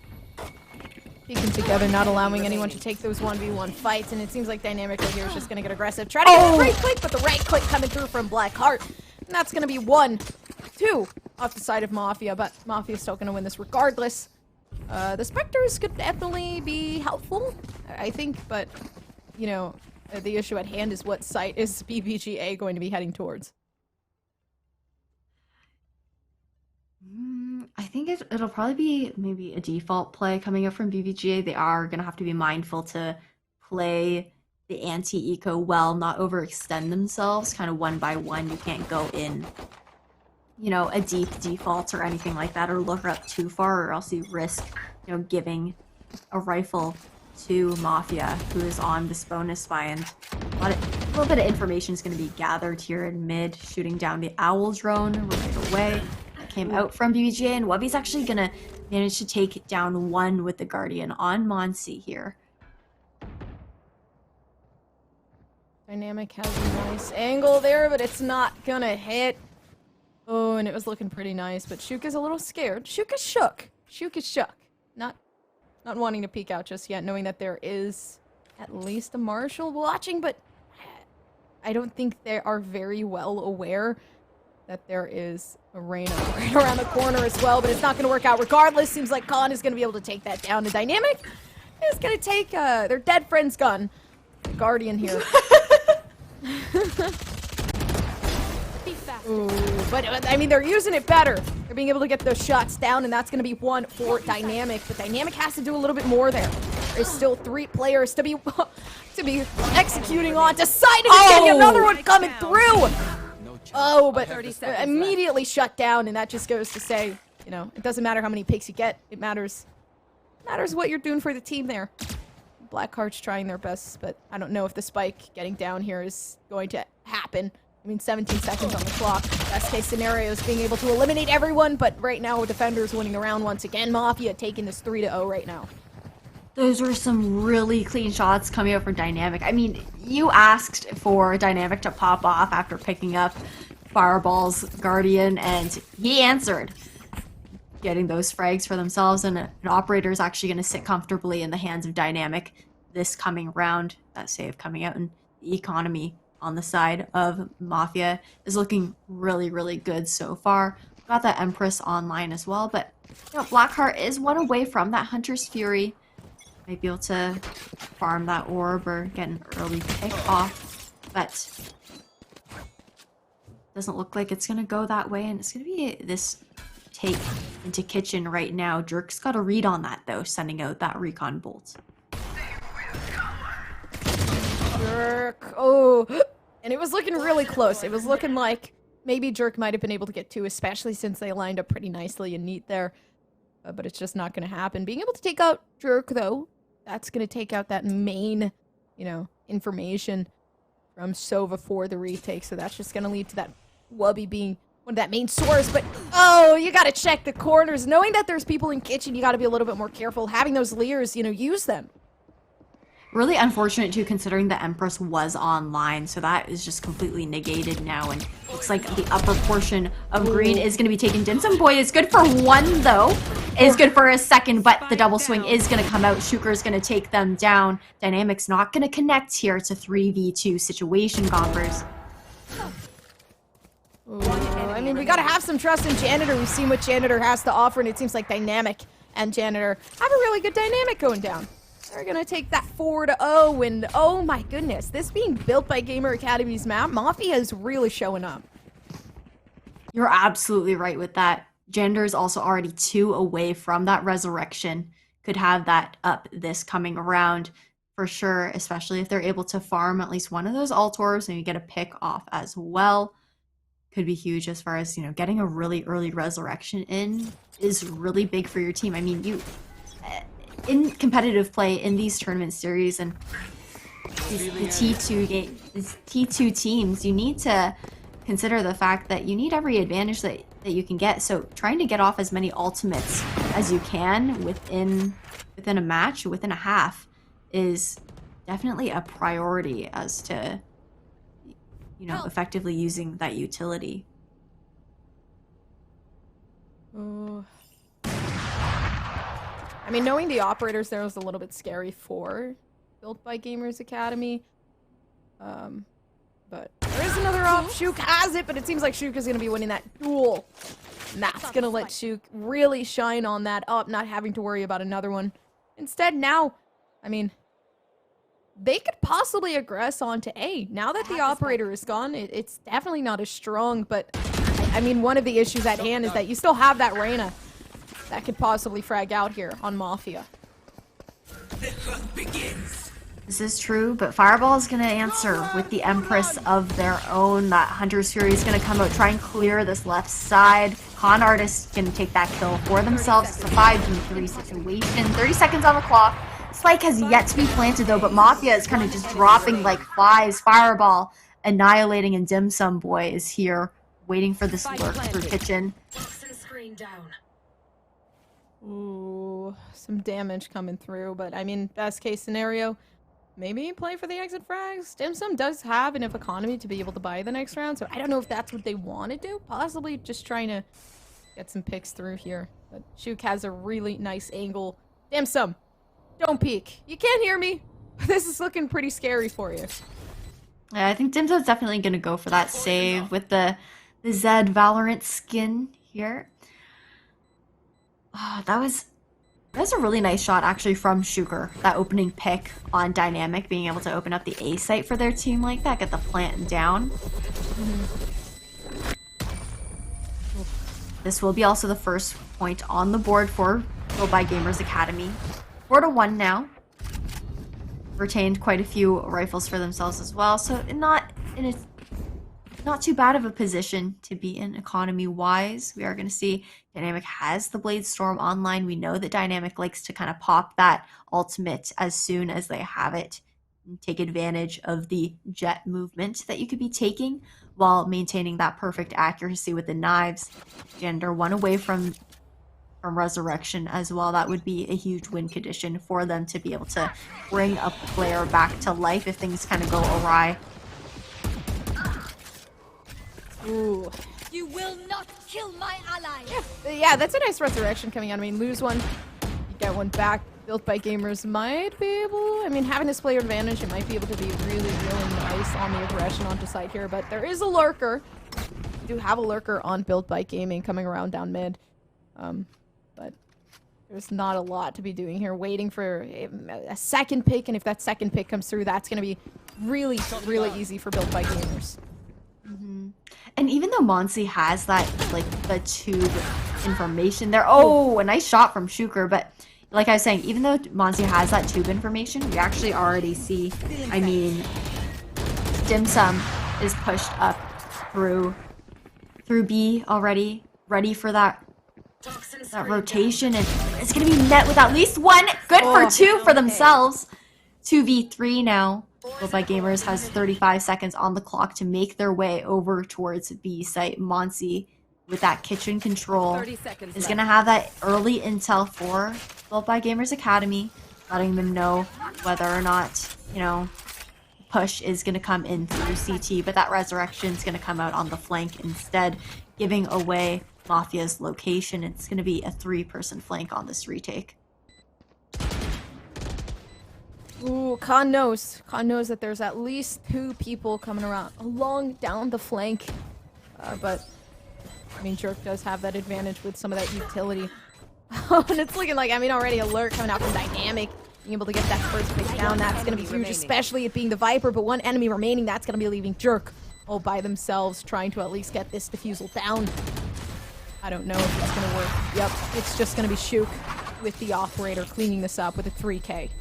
S2: together, not allowing anyone to take those 1v1 fights, and it seems like Dynamic right here is just going to get aggressive. Try to get the right click, but the right click coming through from Blackheart, and that's going to be 1-2 off the side of Mafia, but Mafia's still going to win this regardless. The Spectres could definitely be helpful, I think, but, you know, the issue at hand is what site is BBGA going to be heading towards?
S1: I think it'll probably be maybe a default play coming up from BBGA. They are going to have to be mindful to play the anti-eco well, not overextend themselves, kind of one by one. You can't go in, you know, a deep default or anything like that, or look up too far, or else you risk, you know, giving a rifle to Mafia, who is on this bonus buy, and a little bit of information is going to be gathered here in mid, shooting down the Owl drone right away. That came out from BBGA, and Wubby's actually going to manage to take down one with the Guardian on Monsi here.
S2: Dynamic has a nice angle there, but it's not gonna hit. Oh, and it was looking pretty nice, but Shuk is a little scared. Shuk is shook. Shuk is shook. Not wanting to peek out just yet, knowing that there is at least a Marshal watching, but I don't think they are very well aware that there is a Reyna right around the corner as well, but it's not going to work out regardless. Seems like Khan is going to be able to take that down. The Dynamic is going to take their dead friend's gun. The Guardian here. Ooh, but I mean, they're using it better. They're being able to get those shots down, and that's going to be one for Dynamic. But Dynamic has to do a little bit more there. There's still 3 players to be executing on. Deciding to get another one coming through. Oh, but immediately shut down, and that just goes to say, you know, it doesn't matter how many picks you get. It matters what you're doing for the team there. Blackheart's trying their best, but I don't know if the spike getting down here is going to happen. I mean, 17 seconds on the clock. Best case scenario is being able to eliminate everyone, but right now, Defender's winning the round once again. Mafia taking this 3-0 right now.
S1: Those were some really clean shots coming out for Dynamic. I mean, you asked for Dynamic to pop off after picking up Fireball's Guardian, and he answered. getting those frags for themselves, and an operator is actually going to sit comfortably in the hands of Dynamic this coming round. That save coming out, and the economy on the side of Mafia is looking really, really good so far. Got that Empress online as well, but you know, Blackheart is one away from that Hunter's Fury. Might be able to farm that orb or get an early pick off, but doesn't look like it's gonna go that way, and it's gonna be this take into kitchen right now. Jerk's got a read on that though, sending out that recon bolt.
S2: Jerk. Oh, and it was looking really close. It was looking like maybe Jerk might have been able to get 2, especially since they lined up pretty nicely and neat there. But it's just not going to happen. Being able to take out Jerk, though, that's going to take out that main, you know, information from Sova for the retake. So that's just going to lead to that Wubby being one of that main source. But, oh, you got to check the corners. Knowing that there's people in kitchen, you got to be a little bit more careful. Having those leers, you know, use them.
S1: Really unfortunate too, considering the Empress was online, so that is just completely negated now, and looks like the upper portion of green is going to be taken. Dim Sum Boy is good for 1 though, is good for a 2nd, but the double swing is going to come out. Shuker is going to take them down. Dynamic's not going to connect here. It's a 3v2 situation, Gompers.
S2: I mean, we got to have some trust in Janitor. We've seen what Janitor has to offer, and it seems like Dynamic and Janitor have a really good dynamic going down. They're gonna take that 4-0, and oh my goodness, this being built by Gamer Academy's map, Mafia is really showing up.
S1: You're absolutely right with that. Gender is also already 2 away from that resurrection. Could have that up this coming around for sure, especially if they're able to farm at least one of those alt orbs and you get a pick off as well. Could be huge as far as, you know, getting a really early resurrection in is really big for your team. I mean, you... in competitive play in these tournament series and the T2 teams, you need to consider the fact that you need every advantage that you can get. So trying to get off as many ultimates as you can within a match, within a half, is definitely a priority as to, you know, effectively using that utility.
S2: Oh. I mean, knowing the operators there was a little bit scary for built by Gamers Academy. But there is another off. Shuk has it, but it seems like Shuk is going to be winning that duel. And that's going to let Shuk really shine on that up, not having to worry about another one. Instead, now, I mean, they could possibly aggress onto A. Now that the operator is gone, it's definitely not as strong, but I mean, one of the issues at hand is that you still have that Reyna that could possibly frag out here on Mafia.
S1: This is true, but Fireball is going to answer with the Empress of their own. That Hunter's Fury is going to come out, try and clear this left side. Con Artist can take that kill for themselves. It's a 5v3 situation. 30 seconds on the clock. Spike has yet to be planted though, but Mafia is kind of just dropping like flies. Fireball annihilating, and Dim Sum Boy is here waiting for this lurk through kitchen.
S2: Ooh, some damage coming through, but I mean, best case scenario, maybe play for the exit frags. Dim Sum does have enough economy to be able to buy the next round, so I don't know if that's what they want to do. Possibly just trying to get some picks through here. But Shuk has a really nice angle. Dim Sum, don't peek. You can't hear me. This is looking pretty scary for you.
S1: Yeah, I think Dim Sum's definitely going to go for that save with the Zed Valorant skin here. Oh, that was a really nice shot actually from Shuker. That opening pick on Dynamic, being able to open up the A site for their team like that, get the plant down. This will be also the first point on the board for Built by Gamers Academy. 4-1 now. Retained quite a few rifles for themselves as well, so not too bad of a position to be in economy-wise. We are going to see Dynamic has the Blade Storm online. We know that Dynamic likes to kind of pop that ultimate as soon as they have it and take advantage of the jet movement that you could be taking while maintaining that perfect accuracy with the knives. Gender 1 away from Resurrection as well. That would be a huge win condition for them to be able to bring a player back to life if things kind of go awry.
S2: Ooh,
S4: You will not kill my ally.
S2: Yeah, that's a nice resurrection coming out. I mean, lose one, you get one back. Built by Gamers might be able... I mean, having this player advantage, it might be able to be really, really nice on the aggression onto site here. But there is a lurker. We do have a lurker on Built by Gaming coming around down mid. But there's not a lot to be doing here. Waiting for a second pick, and if that second pick comes through, that's going to be really, really easy for Built by Gamers.
S1: And even though Monsi has that, like, the tube information there... Oh, a nice shot from Shuker, but... Like I was saying, even though Monsi has that tube information, we actually already see, I mean, Dim Sum is pushed up through B already, ready for that rotation, and it's going to be met with at least one. Good for two for themselves. 2v3 now. Built by Gamers has 35 seconds on the clock to make their way over towards B site. Monsi, with that kitchen control, is going to have that early intel for Built by Gamers Academy, letting them know whether or not, you know, push is going to come in through CT, but that resurrection is going to come out on the flank instead, giving away Mafia's location. It's going to be a 3-person flank on this retake.
S2: Ooh, Khan knows. Khan knows that there's at least 2 people coming around along down the flank, but I mean, Jerk does have that advantage with some of that utility. And it's looking like, I mean, already alert coming out from Dynamic. Being able to get that first pick down, that's going to be huge, especially it being the Viper, but one enemy remaining, that's going to be leaving Jerk all by themselves, trying to at least get this defusal down. I don't know if it's going to work. Yep, it's just going to be Shuk with the operator cleaning this up with a 3K.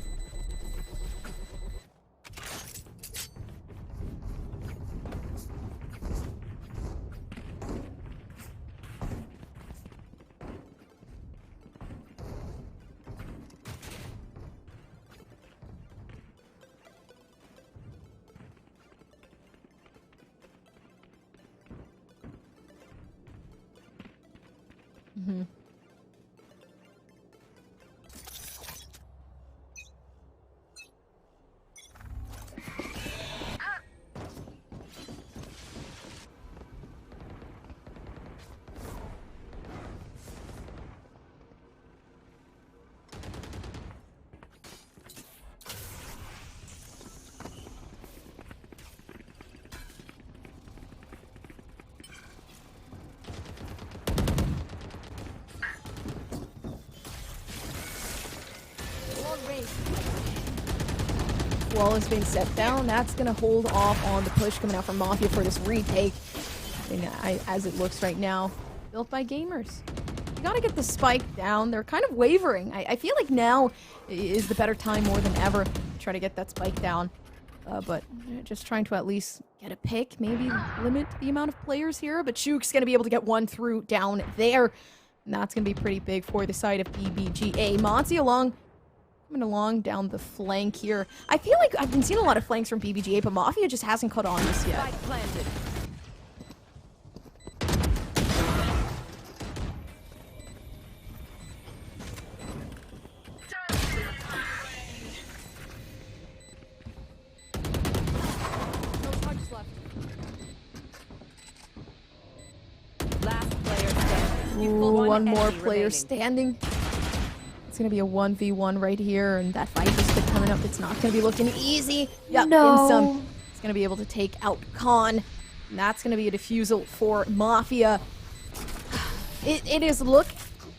S2: Wall is being set down. That's going to hold off on the push coming out from Mafia for this retake. And as it looks right now, Built by Gamers. You got to get the spike down. They're kind of wavering. I feel like now is the better time more than ever to try to get that spike down. But just trying to at least get a pick, maybe limit the amount of players here. But Shuk's going to be able to get one through down there. And that's going to be pretty big for the side of BBGA. Monty coming along down the flank here. I feel like I've been seeing a lot of flanks from BBGA, but Mafia just hasn't caught on this yet. Ooh, one more player standing. It's gonna be a 1v1 right here, and that fight is still coming up. It's not gonna be looking easy. Yep, no. It's gonna be able to take out Khan, and that's gonna be a defusal for Mafia. It is look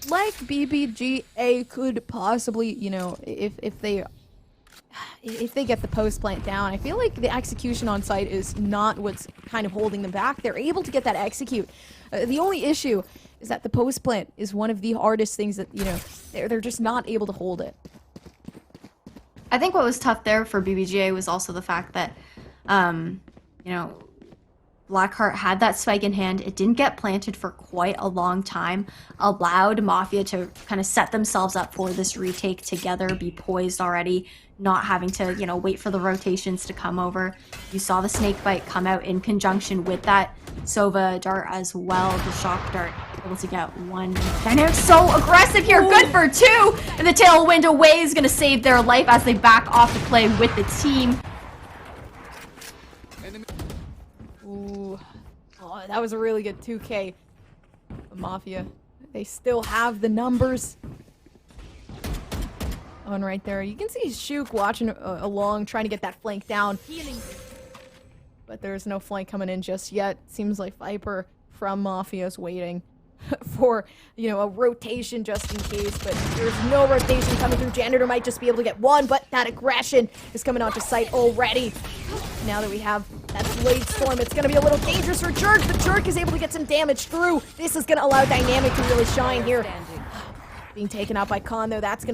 S2: like BBGA could possibly, you know, if they get the post plant down. I feel like the execution on site is not what's kind of holding them back. They're able to get that execute. The only issue is that the post plant is one of the hardest things that, you know, they're just not able to hold it.
S1: I think what was tough there for BBGA was also the fact that, you know, Blackheart had that spike in hand. It didn't get planted for quite a long time, allowed Mafia to kind of set themselves up for this retake together, be poised already, not having to, you know, wait for the rotations to come over. You saw the snake bite come out in conjunction with that Sova dart as well, the shock dart, able to get one. Dynamic so aggressive here, good for two, and the tailwind away is going to save their life as they back off the play with the team.
S2: Oh, that was a really good 2K. Mafia. They still have the numbers. On right there. You can see Shook watching along, trying to get that flank down. But there's no flank coming in just yet. Seems like Viper from Mafia is waiting for, you know, a rotation just in case. But there's no rotation coming through. Janitor might just be able to get one, but that aggression is coming onto site already. Now that we have that Blade Storm, it's going to be a little dangerous for Jerk, but Jerk is able to get some damage through. This is going to allow Dynamic to really shine here. Being taken out by Khan, though, that's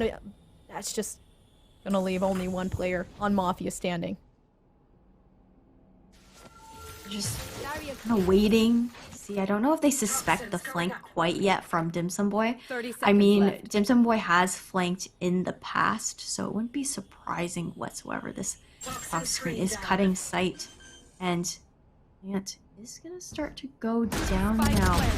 S2: just going to leave only one player on Mafia standing.
S1: Just kind of waiting. See, I don't know if they suspect the flank quite yet from Dim Sum Boy. I mean, Dim Sum Boy has flanked in the past, so it wouldn't be surprising whatsoever. This off screen is cutting sight, and it is gonna start to go down now.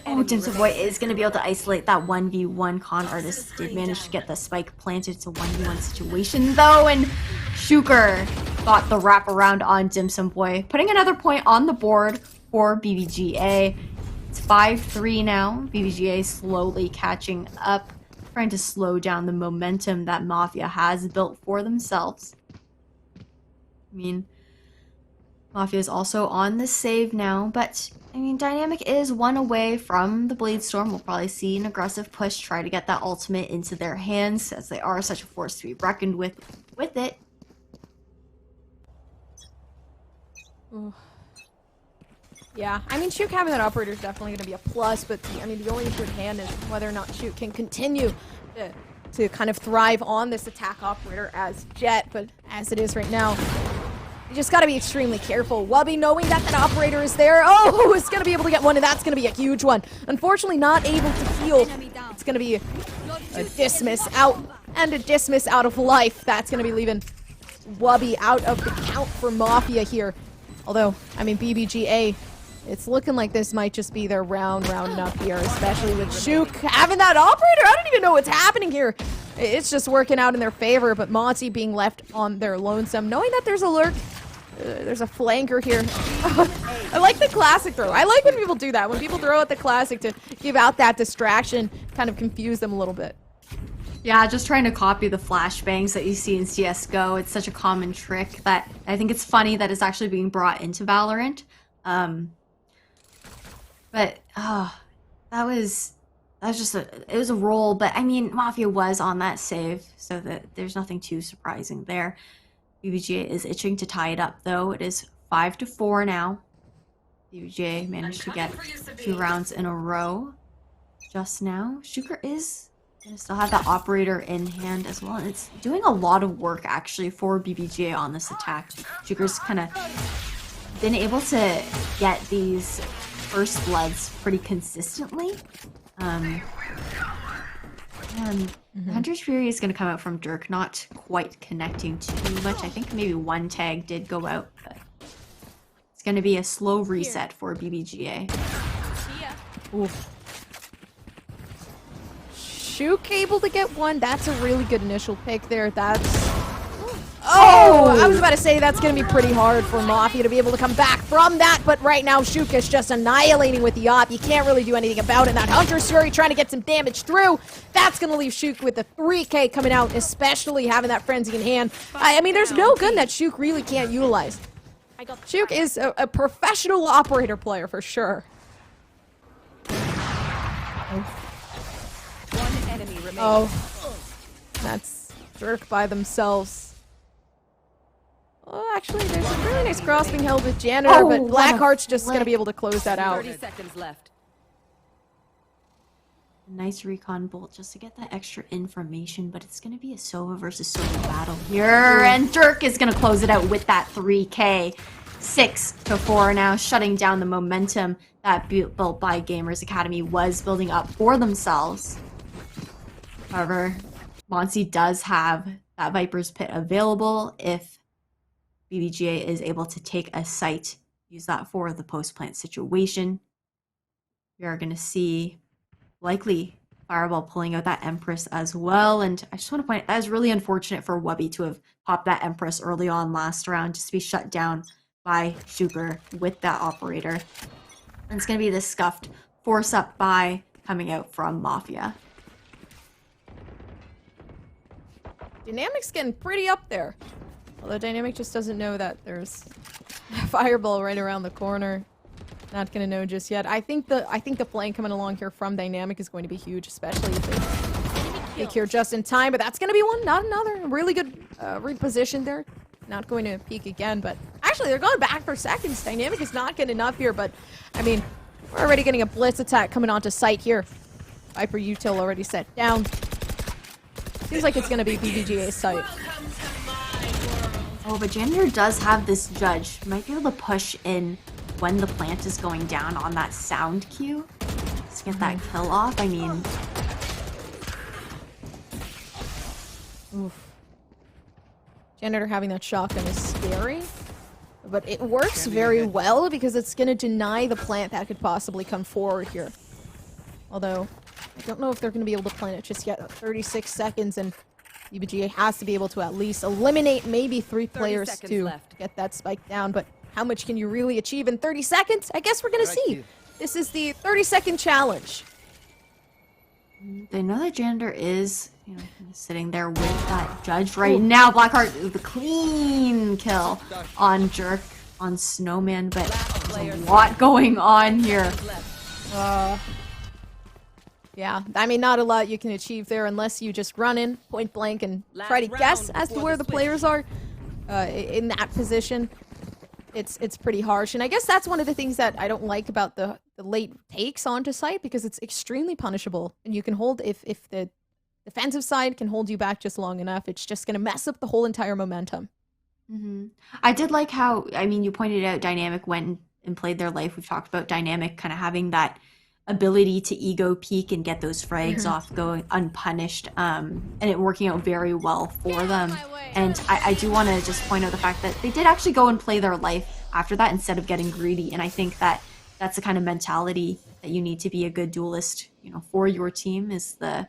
S1: Oh, Dim Sum Boy is gonna be able to isolate that 1v1. Con Artist did manage to get the spike planted. It's a 1v1 situation though, and Shuker got the wraparound on Dim Sum Boy, putting another point on the board for BBGA. It's 5-3 now. BBGA slowly catching up, trying to slow down the momentum that Mafia has built for themselves. I mean, Mafia is also on the save now, but I mean, Dynamic is one away from the Blade Storm. We'll probably see an aggressive push, try to get that ultimate into their hands, as they are such a force to be reckoned with it.
S2: Ooh. Yeah, I mean, Shook having that operator is definitely going to be a plus, but I mean, the only issue at hand is whether or not Shook can continue to kind of thrive on this attack operator as Jet, but as it is right now, you just got to be extremely careful. Wubby, knowing that that operator is there, oh, it's going to be able to get one, and that's going to be a huge one. Unfortunately, not able to heal. It's going to be a dismiss out, and a dismiss out of life. That's going to be leaving Wubby out of the count for Mafia here. Although, I mean, BBGA, it's looking like this might just be their rounding up here, especially with Shook having that operator. I don't even know what's happening here. It's just working out in their favor, but Monty being left on their lonesome, knowing that there's a lurk. There's a flanker here. I like the classic throw. I like when people do that. When people throw at the classic to give out that distraction, kind of confuse them a little bit.
S1: Yeah, just trying to copy the flashbangs that you see in CSGO. It's such a common trick that I think it's funny that it's actually being brought into Valorant. But that was just it was a roll. But I mean, Mafia was on that save, so that there's nothing too surprising there. BBGA is itching to tie it up, though. It is 5-4 now. BBGA managed to get 2 rounds in a row just now. Shuker is gonna still have that operator in hand as well. It's doing a lot of work, actually, for BBGA on this attack. Shuker's kind of been able to get these first bloods pretty consistently. And Hunter's Fury is going to come out from Dirk, not quite connecting too much. I think maybe one tag did go out, but it's going to be a slow reset for BBGA.
S2: Oof. Shook able to get one. That's a really good initial pick there. That's... Oh! I was about to say that's going to be pretty hard for Mafia to be able to come back from that, but right now Shook is just annihilating with the op. You can't really do anything about it. That Hunter's Fury trying to get some damage through. That's going to leave Shook with the 3K coming out, especially having that frenzy in hand. I mean, there's no gun that Shook really can't utilize. Shook is a professional operator player for sure.
S3: One enemy remains.
S2: Oh, that's Jerk by themselves. Oh, actually, there's a really nice cross being held with Janitor, but Blackheart's just going to be able to close that out.
S3: 30 seconds left.
S1: Nice recon bolt just to get that extra information, but it's going to be a Sova versus Sova battle here, and Dirk is going to close it out with that 3K. 6-4 now, shutting down the momentum that Built by Gamers Academy was building up for themselves. However, Monty does have that Viper's Pit available if BBGA is able to take a site, use that for the post-plant situation. We are going to see likely Fireball pulling out that Empress as well. And I just want to point out, that was really unfortunate for Wubby to have popped that Empress early on last round, just to be shut down by Sugar with that operator. And it's going to be this scuffed force up by coming out from Mafia.
S2: Dynamic's getting pretty up there. Although Dynamic just doesn't know that there's a fireball right around the corner. Not gonna know just yet. I think the flank coming along here from Dynamic is going to be huge, especially if they take here just in time. But that's gonna be one, not another. Really good reposition there. Not going to peek again, but actually they're going back for seconds. Dynamic is not getting enough here, but I mean, we're already getting a blitz attack coming onto site here. Viper util already set down. Seems like it's gonna be BBGA's site.
S1: Oh, but Janitor does have this judge. Might be able to push in when the plant is going down on that sound cue. Just get that kill off. I mean...
S2: Oof. Janitor having that shotgun is scary. But it works very well because it's going to deny the plant that could possibly come forward here. Although, I don't know if they're going to be able to plant it just yet. 36 seconds and BBGA has to be able to at least eliminate maybe 3 players to get that spike down. But how much can you really achieve in 30 seconds? I guess we're going to see. This is the 30-second challenge.
S1: They know that Janitor is, you know, sitting there with that judge right now. Blackheart, the clean kill on Jerk, on Snowman, but there's a lot going on here.
S2: Yeah, I mean, not a lot you can achieve there unless you just run in point blank and try to guess as to where the players are in that position. It's pretty harsh, and I guess that's one of the things that I don't like about the late takes onto site, because it's extremely punishable, and you can hold, if the defensive side can hold you back just long enough, it's just going to mess up the whole entire momentum.
S1: I did like how, I mean, you pointed out Dynamic went and played their life. We've talked about Dynamic kind of having that ability to ego peek and get those frags off going unpunished, and it working out very well for them. And I do want to just point out the fact that they did actually go and play their life after that instead of getting greedy. And I think that that's the kind of mentality that you need to be a good duelist, you know, for your team, is the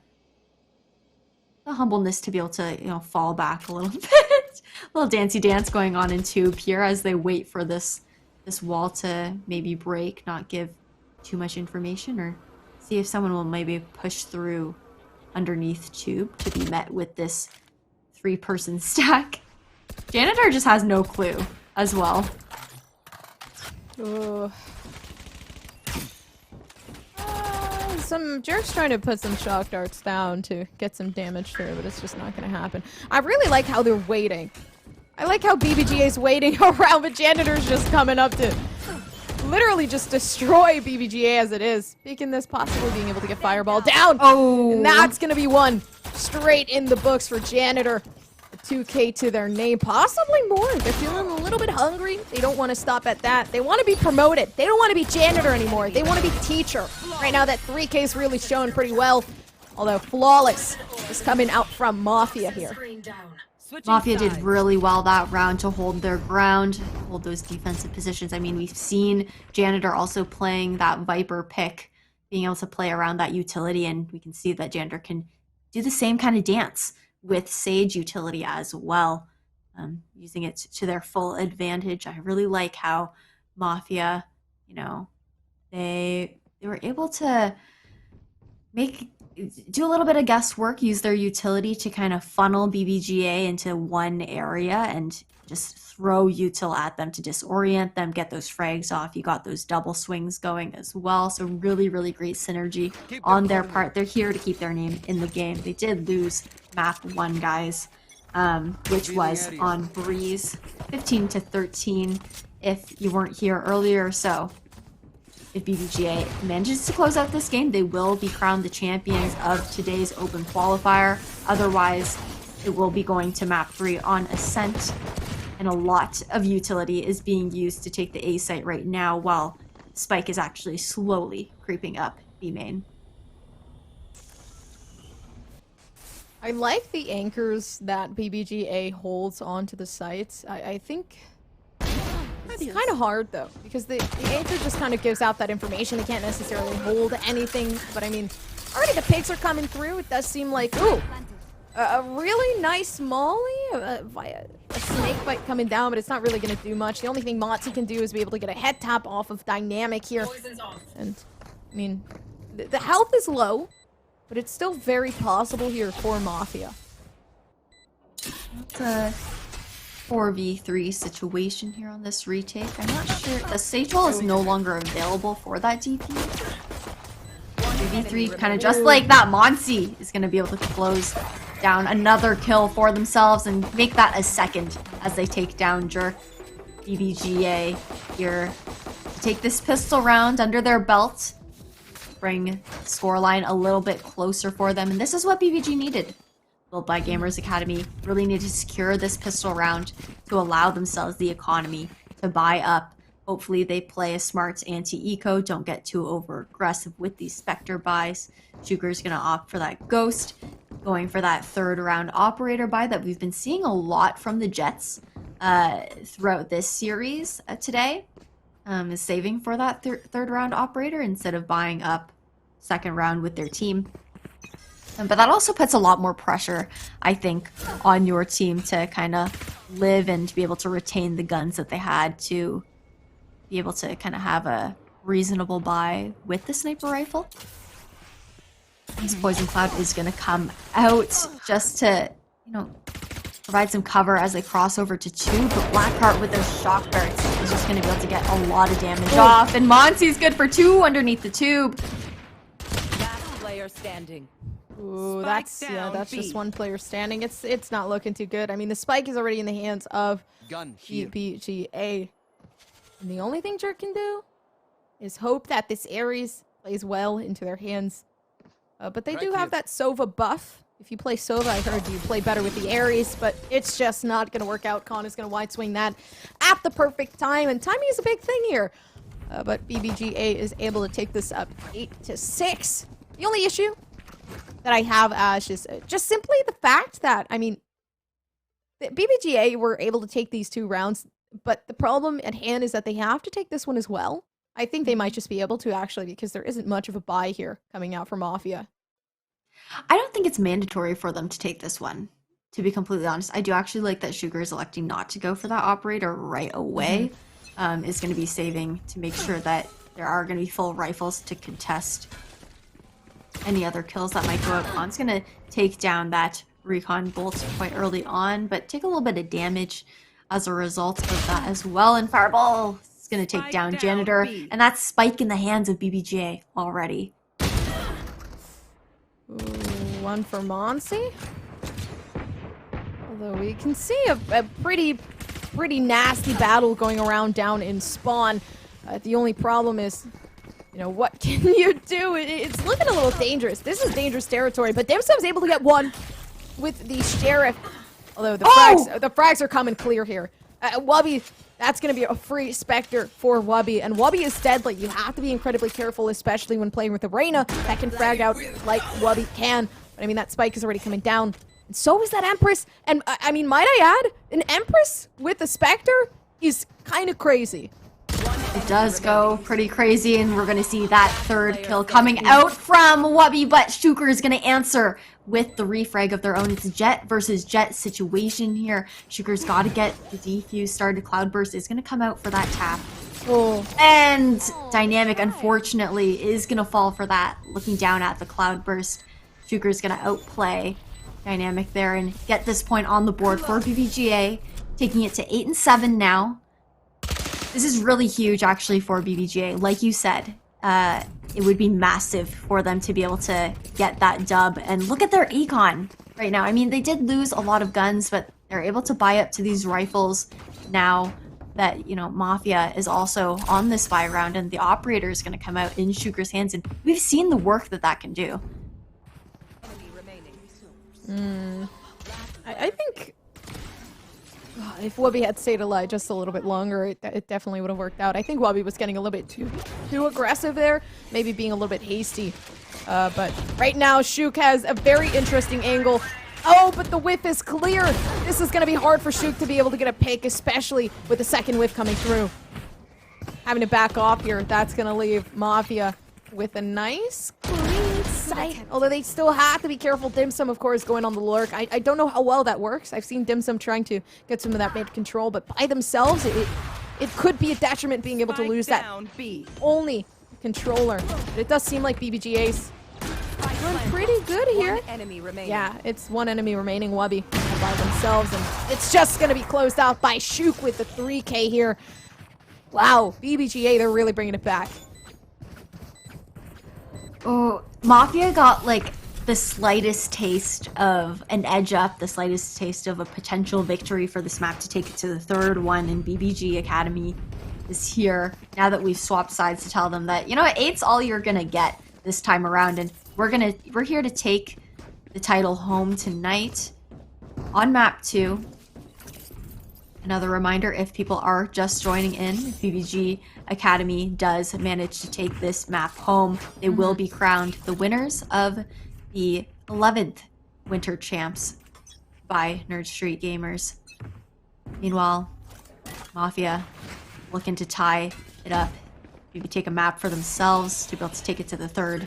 S1: humbleness to be able to, you know, fall back a little bit. A little dancey dance going on in Tube here as they wait for this wall to maybe break, not give too much information, or see if someone will maybe push through underneath Tube to be met with this 3-person stack. Janitor just has no clue as well.
S2: Some Jerk's trying to put some shock darts down to get some damage through, but it's just not going to happen. I really like how they're waiting. I like how BBGA's waiting around, but Janitor's just coming up to literally just destroy BBGA as it is. Speaking this, possibly being able to get Fireball down.
S1: Oh!
S2: And that's going to be one straight in the books for Janitor. A 2K to their name, possibly more. They're feeling a little bit hungry. They don't want to stop at that. They want to be promoted. They don't want to be Janitor anymore. They want to be Teacher. Right now, that 3K is really showing pretty well. Although Flawless is coming out from Mafia here.
S1: Mafia did really well that round to hold their ground, hold those defensive positions. I mean, we've seen Janitor also playing that Viper pick, being able to play around that utility, and we can see that Janitor can do the same kind of dance with Sage utility as well, using it to their full advantage. I really like how Mafia, you know, they were able to do a little bit of guesswork, use their utility to kind of funnel BBGA into one area and just throw util at them to disorient them, get those frags off. You got those double swings going as well. So really, really great synergy on their part. They're here to keep their name in the game. They did lose map 1, guys, which was on Breeze, 15-13, if you weren't here earlier. So if BBGA manages to close out this game, they will be crowned the champions of today's open qualifier. Otherwise, it will be going to map 3 on Ascent. And a lot of utility is being used to take the A site right now, while Spike is actually slowly creeping up B main.
S2: I like the anchors that BBGA holds onto the sites. I think it's kind of hard, though, because the anchor just kind of gives out that information. They can't necessarily hold anything, but I mean, already the picks are coming through. It does seem like, ooh, a really nice molly a snake bite coming down, but it's not really going to do much. The only thing Motzi can do is be able to get a head tap off of Dynamic here. And, I mean, the health is low, but it's still very possible here for Mafia.
S1: It's a 4v3 situation here on this retake. I'm not sure. The Sage Wall is no longer available for that DP. 3v3, kind of just like that, Monsi is going to be able to close down another kill for themselves and make that a second as they take down Jerk. BBGA here to take this pistol round under their belt, bring the scoreline a little bit closer for them, and this is what BBG needed. Built by Gamers Academy really need to secure this pistol round to allow themselves the economy to buy up. Hopefully they play a smart anti-eco, don't get too over-aggressive with these Spectre buys. Shuker's gonna opt for that Ghost, going for that third round operator buy that we've been seeing a lot from the Jets throughout this series today. Is saving for that third round operator instead of buying up second round with their team. But that also puts a lot more pressure, I think, on your team to kind of live and to be able to retain the guns that they had to be able to kind of have a reasonable buy with the sniper rifle. This Poison Cloud is going to come out just to, you know, provide some cover as they cross over to 2, but Blackheart with those shock darts is just going to be able to get a lot of damage off, and Monsi's good for 2 underneath the tube.
S3: Last player standing.
S2: Ooh, that's just one player standing. It's not looking too good. I mean, the spike is already in the hands of BBGA. And the only thing Jerk can do is hope that this Ares plays well into their hands. But they do have that Sova buff. If you play Sova, I heard you play better with the Ares, but it's just not going to work out. Khan is going to wide swing that at the perfect time, and timing is a big thing here. But BBGA is able to take this up 8-6. The only issue that I have is just simply the fact that, I mean, the BBGA were able to take these 2 rounds, but the problem at hand is that they have to take this one as well. I think they might just be able to, actually, because there isn't much of a buy here coming out for Mafia.
S1: I don't think it's mandatory for them to take this one, to be completely honest. I do actually like that Sugar is electing not to go for that operator right away. Is going to be saving to make sure that there are going to be full rifles to contest any other kills that might go out. Khan's going to take down that recon bolt quite early on, but take a little bit of damage as a result of that as well. And Fireball is going to take down Janitor, and that's Spike in the hands of BBGA already.
S2: Ooh, one for Monsi. Although we can see a pretty nasty battle going around down in spawn. The only problem is, you know, what can you do? It's looking a little dangerous. This is dangerous territory, but Dimsum's able to get one with the Sheriff. Although the frags are coming clear here. Wubby, that's going to be a free Spectre for Wubby, and Wubby is deadly. You have to be incredibly careful, especially when playing with the Reyna that can frag out like Wubby can. But I mean, that spike is already coming down. And so is that Empress. And I mean, might I add, an Empress with a Spectre is kind of crazy.
S1: It does go pretty crazy, and we're going to see that third kill coming out from Wubby, but Shuker is going to answer with the refrag of their own. It's a Jet versus Jet situation here. Shuker's got to get the defuse started. Cloudburst is going to come out for that tap.
S2: Oh.
S1: And Dynamic, unfortunately, is going to fall for that. Looking down at the Cloudburst, Shuker's going to outplay Dynamic there and get this point on the board for BBGA, taking it to 8-7 now. This is really huge, actually, for BBGA. Like you said, it would be massive for them to be able to get that dub. And look at their econ right now. I mean, they did lose a lot of guns, but they're able to buy up to these rifles now that, you know, Mafia is also on this buy round, and the operator is going to come out in Shuker's hands. And we've seen the work that that can do.
S2: I think if Wubby had stayed alive just a little bit longer, it definitely would have worked out. I think Wubby was getting a little bit too aggressive there, maybe being a little bit hasty. But right now, Shuk has a very interesting angle. Oh, but the whiff is clear. This is going to be hard for Shuk to be able to get a pick, especially with the second whiff coming through. Having to back off here, that's going to leave Mafia with a nice, clean site. Although they still have to be careful. Dim Sum, of course, going on the lurk. I don't know how well that works. I've seen Dim Sum trying to get some of that mid control, but by themselves, it could be a detriment being able to lose that only controller. But it does seem like BBGA's doing pretty good here. Yeah, it's one enemy remaining, Wubby, by themselves, and it's just going to be closed out by Shook with the 3K here. Wow, BBGA, they're really bringing it back.
S1: Oh, Mafia got like the slightest taste of an edge up, the slightest taste of a potential victory for this map to take it to the third one, and BBG Academy is here now that we've swapped sides to tell them that, you know, 8's all you're gonna get this time around, and we're here to take the title home tonight on map 2. Another reminder, if people are just joining in, if BBG Academy does manage to take this map home, they will be crowned the winners of the 11th Winter Champs by Nerdstreet Gamers. Meanwhile, Mafia looking to tie it up, maybe take a map for themselves to be able to take it to the third.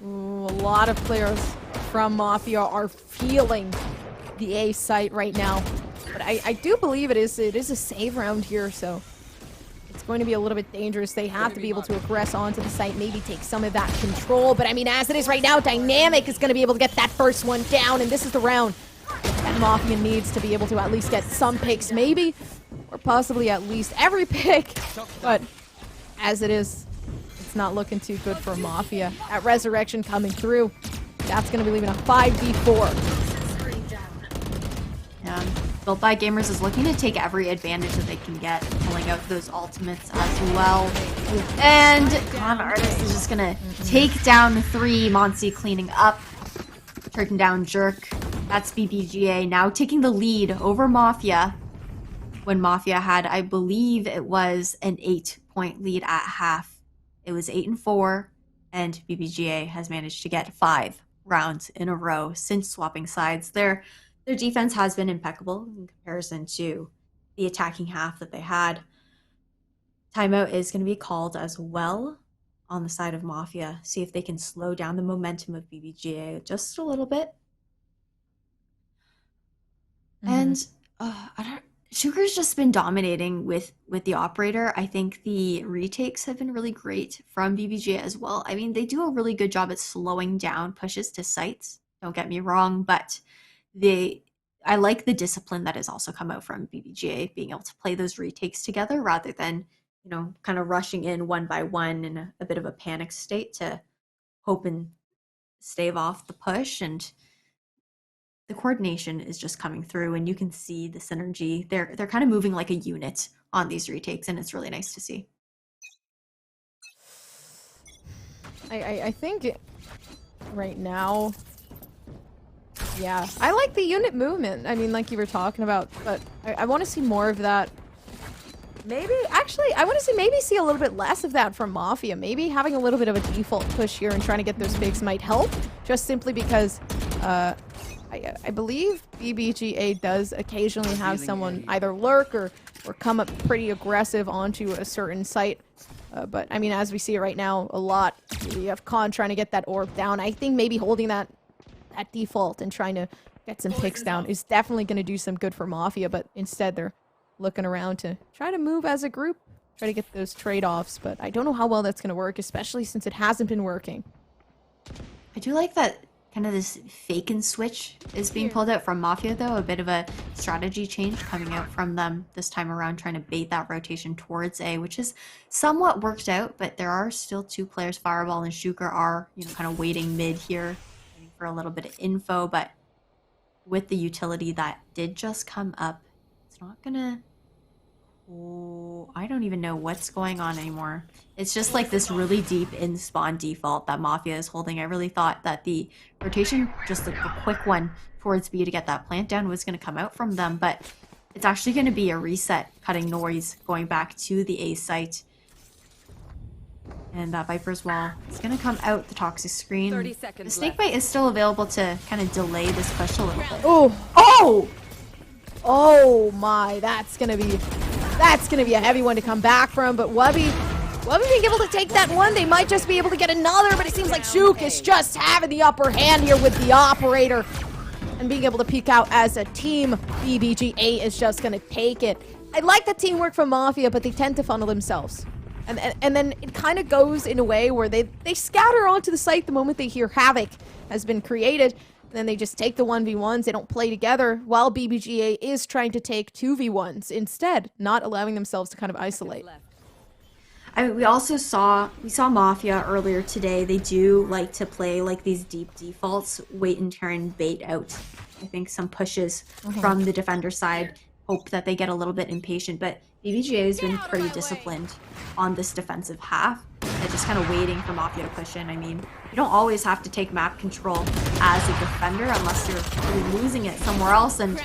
S2: Ooh, a lot of players from Mafia are feeling the A site right now. But I do believe it is a save round here, so it's going to be a little bit dangerous. They have to be able to aggress onto the site, maybe take some of that control. But I mean, as it is right now, Dynamic is going to be able to get that first one down, and this is the round that Mafia needs to be able to at least get some picks, maybe, or possibly at least every pick. But as it is, it's not looking too good for Mafia. At Resurrection coming through, that's going to be leaving a 5v4.
S1: Yeah, Built by Gamers is looking to take every advantage that they can get, pulling out those ultimates as well. And Con Artist is just gonna take down 3. Monsi cleaning up, taking down Jerk. That's BBGA now taking the lead over Mafia. When Mafia had, I believe it was an 8-point lead at half. It was 8-4, and BBGA has managed to get 5 rounds in a row since swapping sides. Their defense has been impeccable in comparison to the attacking half that they had. Timeout is going to be called as well on the side of Mafia. See if they can slow down the momentum of BBGA just a little bit. And Sugar's just been dominating with the operator. I think the retakes have been really great from BBGA as well. I mean, they do a really good job at slowing down pushes to sites. Don't get me wrong, but I like the discipline that has also come out from BBGA, being able to play those retakes together rather than, you know, kind of rushing in one by one in a bit of a panic state to hope and stave off the push. And the coordination is just coming through, and you can see the synergy. They're kind of moving like a unit on these retakes, and it's really nice to see.
S2: I think right now, yeah, I like the unit movement. I mean, like you were talking about, but I want to see more of that. Maybe, actually, I want to see a little bit less of that from Mafia. Maybe having a little bit of a default push here and trying to get those picks might help, just simply because I believe BBGA does occasionally have someone either lurk or come up pretty aggressive onto a certain site. But, I mean, as we see it right now, a lot. You have Con trying to get that orb down. I think maybe holding that default and trying to get some picks down is definitely going to do some good for Mafia, but instead they're looking around to try to move as a group, try to get those trade-offs, but I don't know how well that's going to work, especially since it hasn't been working.
S1: I do like that kind of this fake and switch is being pulled out from Mafia, though. A bit of a strategy change coming out from them this time around, trying to bait that rotation towards A, which is somewhat worked out, but there are still 2 players, Fireball and Shuker, are, you know, kind of waiting mid here, waiting for a little bit of info, but with the utility that did just come up, it's not gonna... Oh, I don't even know what's going on anymore. It's just like this really deep in-spawn default that Mafia is holding. I really thought that the rotation, just like a quick one towards B to get that plant down, was going to come out from them, but it's actually going to be a reset, cutting noise, going back to the A site. And that Viper's Wall is going to come out the toxic screen.
S3: 30 seconds
S1: the Snakebite is still available to kind of delay this push a little bit.
S2: Oh! Oh! Oh my, that's gonna be a heavy one to come back from, but Wubby Webby being able to take that one. They might just be able to get another, but it seems like Shook is just having the upper hand here with the operator. And being able to peek out as a team, BBGA is just going to take it. I like the teamwork from Mafia, but they tend to funnel themselves. And then it kind of goes in a way where they scatter onto the site the moment they hear Havoc has been created. And then they just take the 1v1s. They don't play together, while BBGA is trying to take 2v1s instead, not allowing themselves to kind of isolate.
S1: We saw Mafia earlier today. They do like to play like these deep defaults, wait and turn, bait out. I think some pushes from the defender side, hope that they get a little bit impatient. But BBGA has been pretty disciplined on this defensive half. They're just kind of waiting for Mafia to push in. I mean, you don't always have to take map control as a defender unless you're really losing it somewhere else. And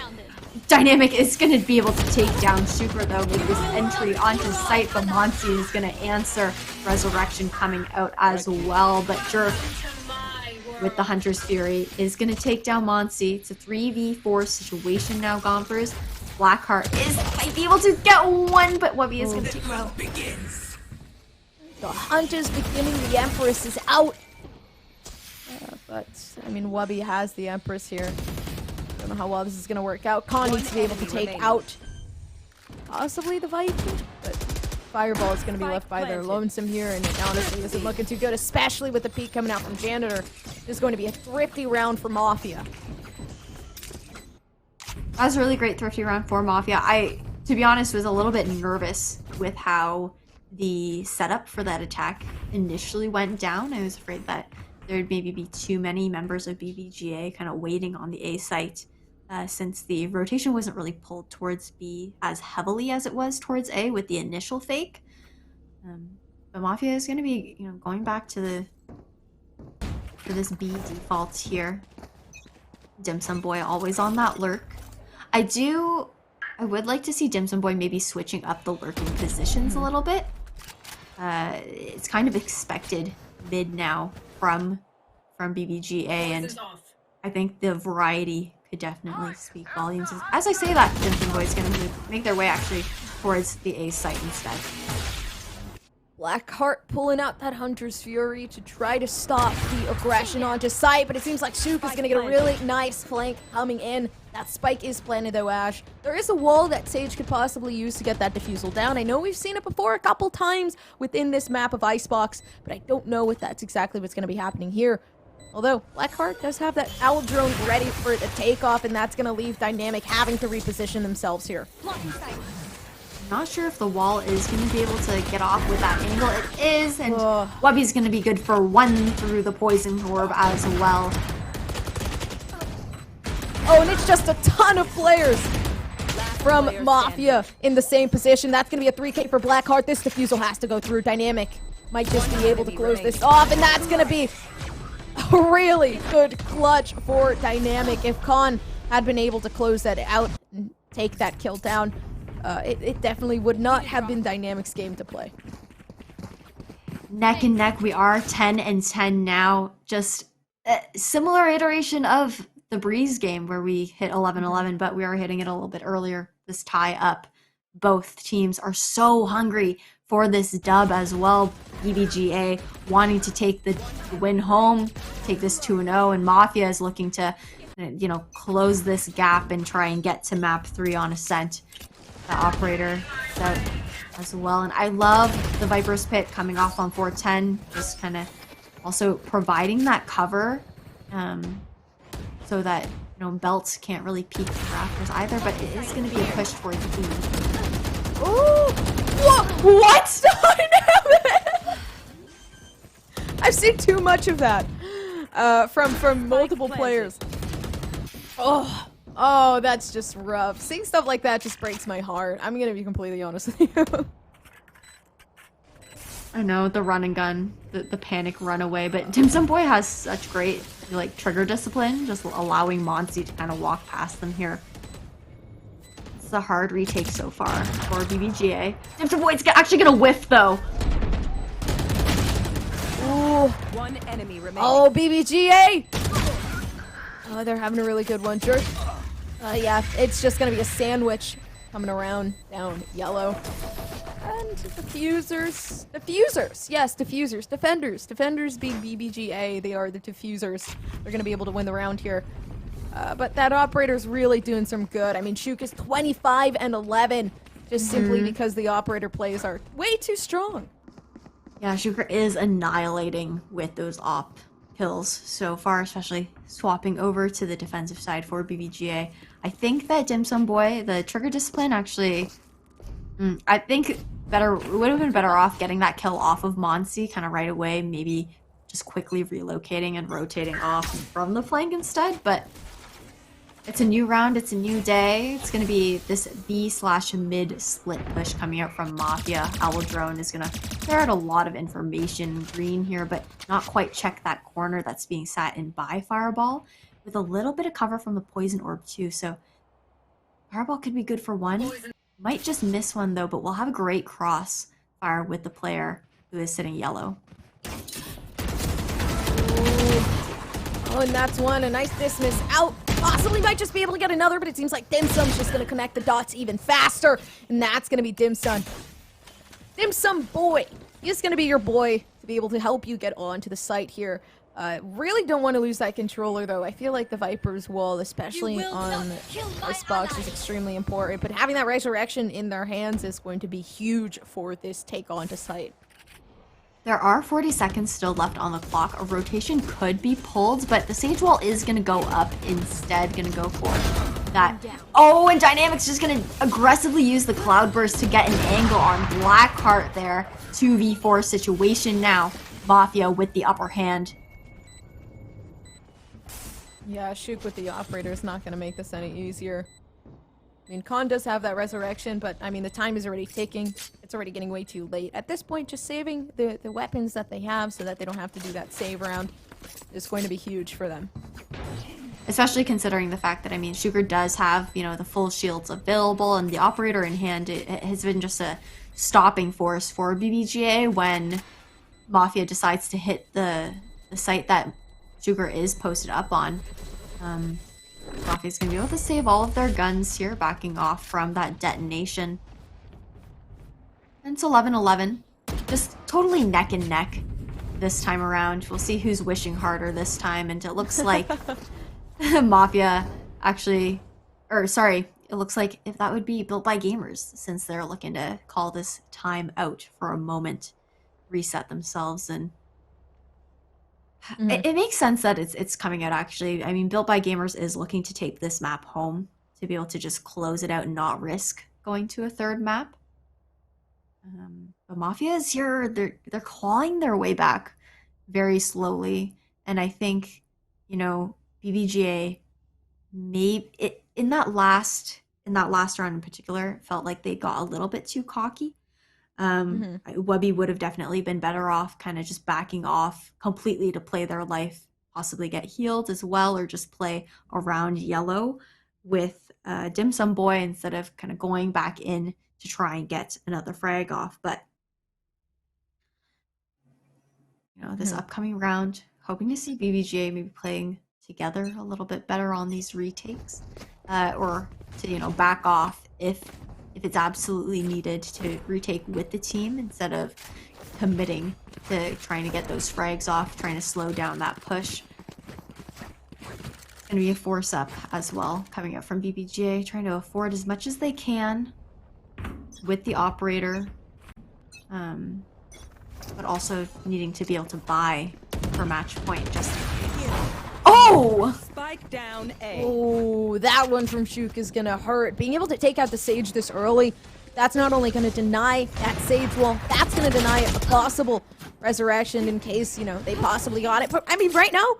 S1: Dynamic is going to be able to take down Super, though, with this entry onto site, but Monsi is going to answer. Resurrection coming out as well, but Jerk, with the Hunter's Fury, is going to take down Monsi. It's a 3v4 situation now, Gompers. Blackheart might be able to get one, but Webby is going to take him out.
S2: The Hunter's beginning, the Empress is out. But, I mean, Webby has the Empress here. Don't know how well this is going to work out. Khan needs to be able to take out possibly the Viking, but Fireball is going to be left by their lonesome here, and it honestly isn't looking too good, especially with the peak coming out from Janitor. This is going to be a thrifty round for Mafia.
S1: That was a really great thrifty round for Mafia. I, to be honest, was a little bit nervous with how the setup for that attack initially went down. I was afraid that there'd maybe be too many members of BBGA kind of waiting on the A site, since the rotation wasn't really pulled towards B as heavily as it was towards A with the initial fake. But Mafia is going to be, going back to this B default here. Dim Sum Boy always on that lurk. I would like to see Dim Sum Boy maybe switching up the lurking positions a little bit. It's kind of expected mid now from BBGA, and I think the variety could definitely speak volumes. As I say that, Dim Sum Boy is going to make their way actually towards the A site instead.
S2: Blackheart pulling out that Hunter's Fury to try to stop the aggression onto site, but it seems like Souk is going to get a really nice flank coming in. That spike is planted though, Ash. There is a wall that Sage could possibly use to get that defusal down. I know we've seen it before a couple times within this map of Icebox, but I don't know if that's exactly what's going to be happening here. Although, Blackheart does have that owl drone ready for it to take off, and that's going to leave Dynamic having to reposition themselves here.
S1: Not sure if the wall is going to be able to get off with that angle. It is, and Webby's going to be good for one through the poison orb as well.
S2: Oh, and it's just a ton of players from Mafia in the same position. That's going to be a 3K for Blackheart. This defusal has to go through. Dynamic might just be able to close this off, and that's going to be a really good clutch for Dynamic. If Khan had been able to close that out and take that kill down, it definitely would not have been Dynamic's game to play.
S1: Neck and neck, we are 10-10 now. Just a similar iteration of the Breeze game where we hit 11-11, but we are hitting it a little bit earlier. This tie up. Both teams are so hungry for this dub as well. BBGA wanting to take the win home, take this 2-0, and Mafia is looking to, close this gap and try and get to map 3 on Ascent. The operator out as well, and I love the Viper's Pit coming off on 410, just kind of also providing that cover, so that Belts can't really peek the rafters either, but it is going to be a push towards B.
S2: Ooh! What? I've seen too much of that from multiple players. Oh, that's just rough. Seeing stuff like that just breaks my heart. I'm gonna be completely honest with you.
S1: I know, the run and gun, the panic runaway, but Dim Sum Boy has such great trigger discipline, just allowing Monsi to kind of walk past them here. It's a hard retake so far for BBGA. Dim Sum Boy's actually gonna whiff though.
S2: Ooh.
S3: One enemy remaining.
S2: Oh, BBGA! Oh, they're having a really good one. Jerk. Yeah, it's just gonna be a sandwich coming around down yellow. And diffusers. Diffusers! Yes, diffusers. Defenders. Defenders being BBGA. They are the diffusers. They're gonna be able to win the round here. But that operator's really doing some good. I mean, Shuk is 25 and 11. Just simply because the operator plays are way too strong.
S1: Yeah, Shuker is annihilating with those op kills so far, especially swapping over to the defensive side for BBGA. I think that Dim Sum Boy, the trigger discipline, actually, I think would have been better off getting that kill off of Monsi kind of right away, maybe just quickly relocating and rotating off from the flank instead, but it's a new round, it's a new day. It's going to be this B/mid split push coming out from Mafia. Owl Drone is going to clear out a lot of information green here, but not quite check that corner that's being sat in by Fireball, with a little bit of cover from the Poison Orb too. So Fireball could be good for one. Might just miss one though, but we'll have a great cross fire with the player who is sitting yellow.
S2: Oh, and that's one. A nice dismiss out. Possibly might just be able to get another, but it seems like Dim Sum's just going to connect the dots even faster. And that's going to be Dim Sum. Dim Sum Boy. He's going to be your boy to be able to help you get onto the site here. Really don't want to lose that controller, though. I feel like the Viper's wall, especially on Icebox, is extremely important. But having that Resurrection in their hands is going to be huge for this take onto site.
S1: There are 40 seconds still left on the clock. A rotation could be pulled, but the Sage Wall is going to go up instead. Going to go for that. Oh, and Dynamic's just going to aggressively use the Cloudburst to get an angle on Blackheart there. 2v4 situation now. Mafia with the upper hand.
S2: Yeah, Shuk with the operator is not going to make this any easier. I mean, Khan does have that resurrection, but I mean, the time is already ticking. It's already getting way too late. At this point, just saving the weapons that they have so that they don't have to do that save round is going to be huge for them.
S1: Especially considering the fact that, I mean, Sugar does have, you know, the full shields available, and the operator in hand it has been just a stopping force for BBGA when Mafia decides to hit the site that Sugar is posted up on. Mafia's gonna be able to save all of their guns here, backing off from that detonation. And it's 11-11. Just totally neck and neck this time around. We'll see who's wishing harder this time, and it looks like Mafia actually, or sorry, it looks like if that would be Built by Gamers, since they're looking to call this time out for a moment, reset themselves, and it makes sense that it's coming out actually. I mean, Built by Gamers is looking to take this map home to be able to just close it out and not risk going to a third map. But Mafia is here. They're clawing their way back very slowly, and I think, you know, BBGA in that last round in particular felt like they got a little bit too cocky. Webby would have definitely been better off kind of just backing off completely to play their life, possibly get healed as well, or just play around yellow with Dim Sum Boy instead of kind of going back in to try and get another frag off. But, you know, this upcoming round, hoping to see BBGA maybe playing together a little bit better on these retakes, or to, you know, back off if it's absolutely needed to retake with the team instead of committing to trying to get those frags off, trying to slow down that push. It's going to be a force up as well coming up from BBGA, trying to afford as much as they can with the operator, but also needing to be able to buy per match point just in case. Oh!
S3: Spike down A.
S2: Oh, that one from Shuk is gonna hurt. Being able to take out the Sage this early, that's not only gonna deny that Sage wall, that's gonna deny a possible resurrection in case, you know, they possibly got it. But I mean, right now,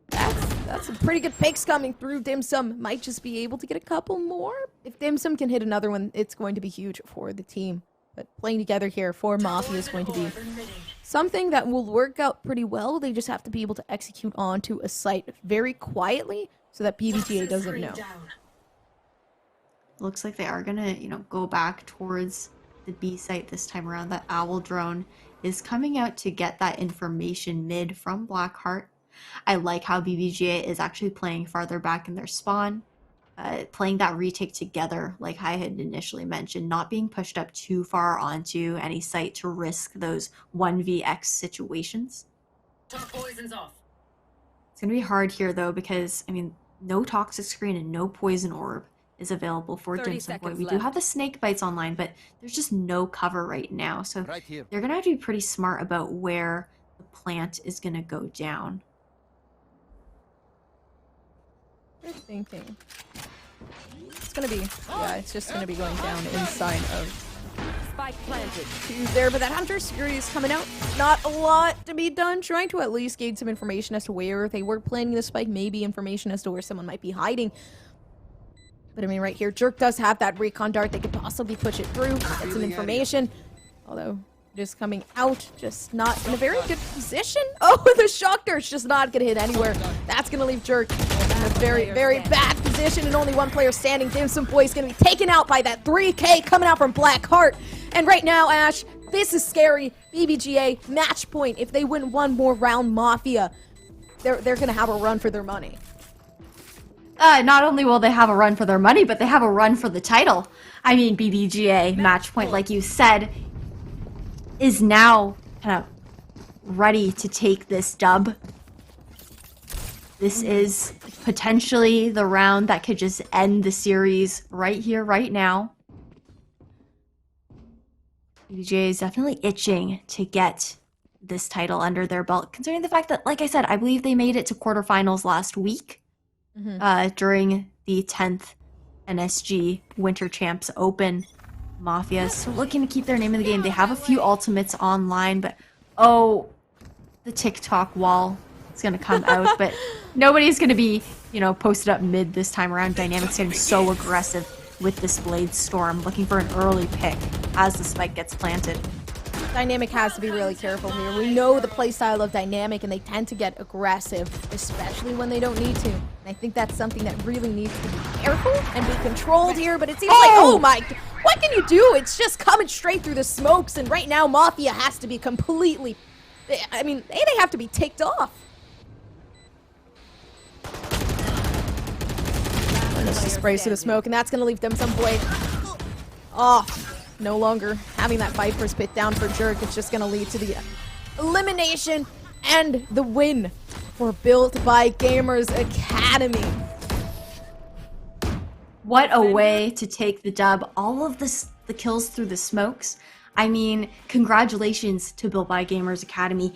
S2: that's some pretty good picks coming through. Dim Sum might just be able to get a couple more. If Dim Sum can hit another one, it's going to be huge for the team. But playing together here for Mafia is going to be something that will work out pretty well. They just have to be able to execute onto a site very quietly so that BBGA doesn't know.
S1: Looks like they are gonna, you know, go back towards the B site this time around. That Owl Drone is coming out to get that information mid from Blackheart. I like how BBGA is actually playing farther back in their spawn. playing that retake together, like I had initially mentioned, not being pushed up too far onto any site to risk those 1vx situations.
S3: Top poison's off.
S1: It's going to be hard here, though, because, I mean, no toxic screen and no poison orb is available for
S3: 30
S1: Dim Sum Boy.
S3: seconds
S1: We do
S3: left.
S1: have the snake bites online, but there's just no cover right now. So
S5: Right here.
S1: they're going to have to be pretty smart about where the plant is going to go down.
S2: Good thinking. It's gonna be, yeah, it's just gonna be going down inside of
S3: Spike planted.
S2: two there, but that Hunter security is coming out. Not a lot to be done. Trying to at least gain some information as to where they were planning the spike, maybe information as to where someone might be hiding. But I mean, right here, Jerk does have that recon dart. They could possibly push it through, get some information. Although, just coming out, just not in a very good position. Oh, the shock dart's just not gonna hit anywhere. That's gonna leave Jerk in a very, very bad position, and only one player standing. Dim Sum Boy is gonna be taken out by that 3K coming out from Blackheart. And right now, Ash, this is scary. BBGA, match point. If they win one more round, Mafia, they're gonna have a run for their money.
S1: Not only will they have a run for their money, but they have a run for the title. I mean, BBGA, match point, like you said, is now kind of ready to take this dub. This is potentially the round that could just end the series right here, right now. BBGA is definitely itching to get this title under their belt, considering the fact that, like I said, I believe they made it to quarterfinals last week during the 10th NSG Winter Champs Open. Mafia still looking to keep their name in the game. They have a few ultimates online, but oh, the TikTok wall is going to come out, but nobody's going to be, you know, posted up mid this time around. Dynamic's getting so aggressive with this Blade Storm, looking for an early pick as the spike gets planted.
S2: Dynamic has to be really careful here. We know the playstyle of Dynamic, and they tend to get aggressive, especially when they don't need to. And I think that's something that really needs to be careful and be controlled here, but it seems like, oh my, what can you do? It's just coming straight through the smokes, and right now Mafia has to be completely, I mean, they have to be ticked off. Let's just sprays through the smoke, and that's going to leave Dim Sum Boy off. No longer having that Viper's Pit down for Jerk. It's just going to lead to the elimination and the win for Built by Gamers Academy.
S1: What a way to take the dub. All of the kills through the smokes. I mean, congratulations to Built by Gamers Academy.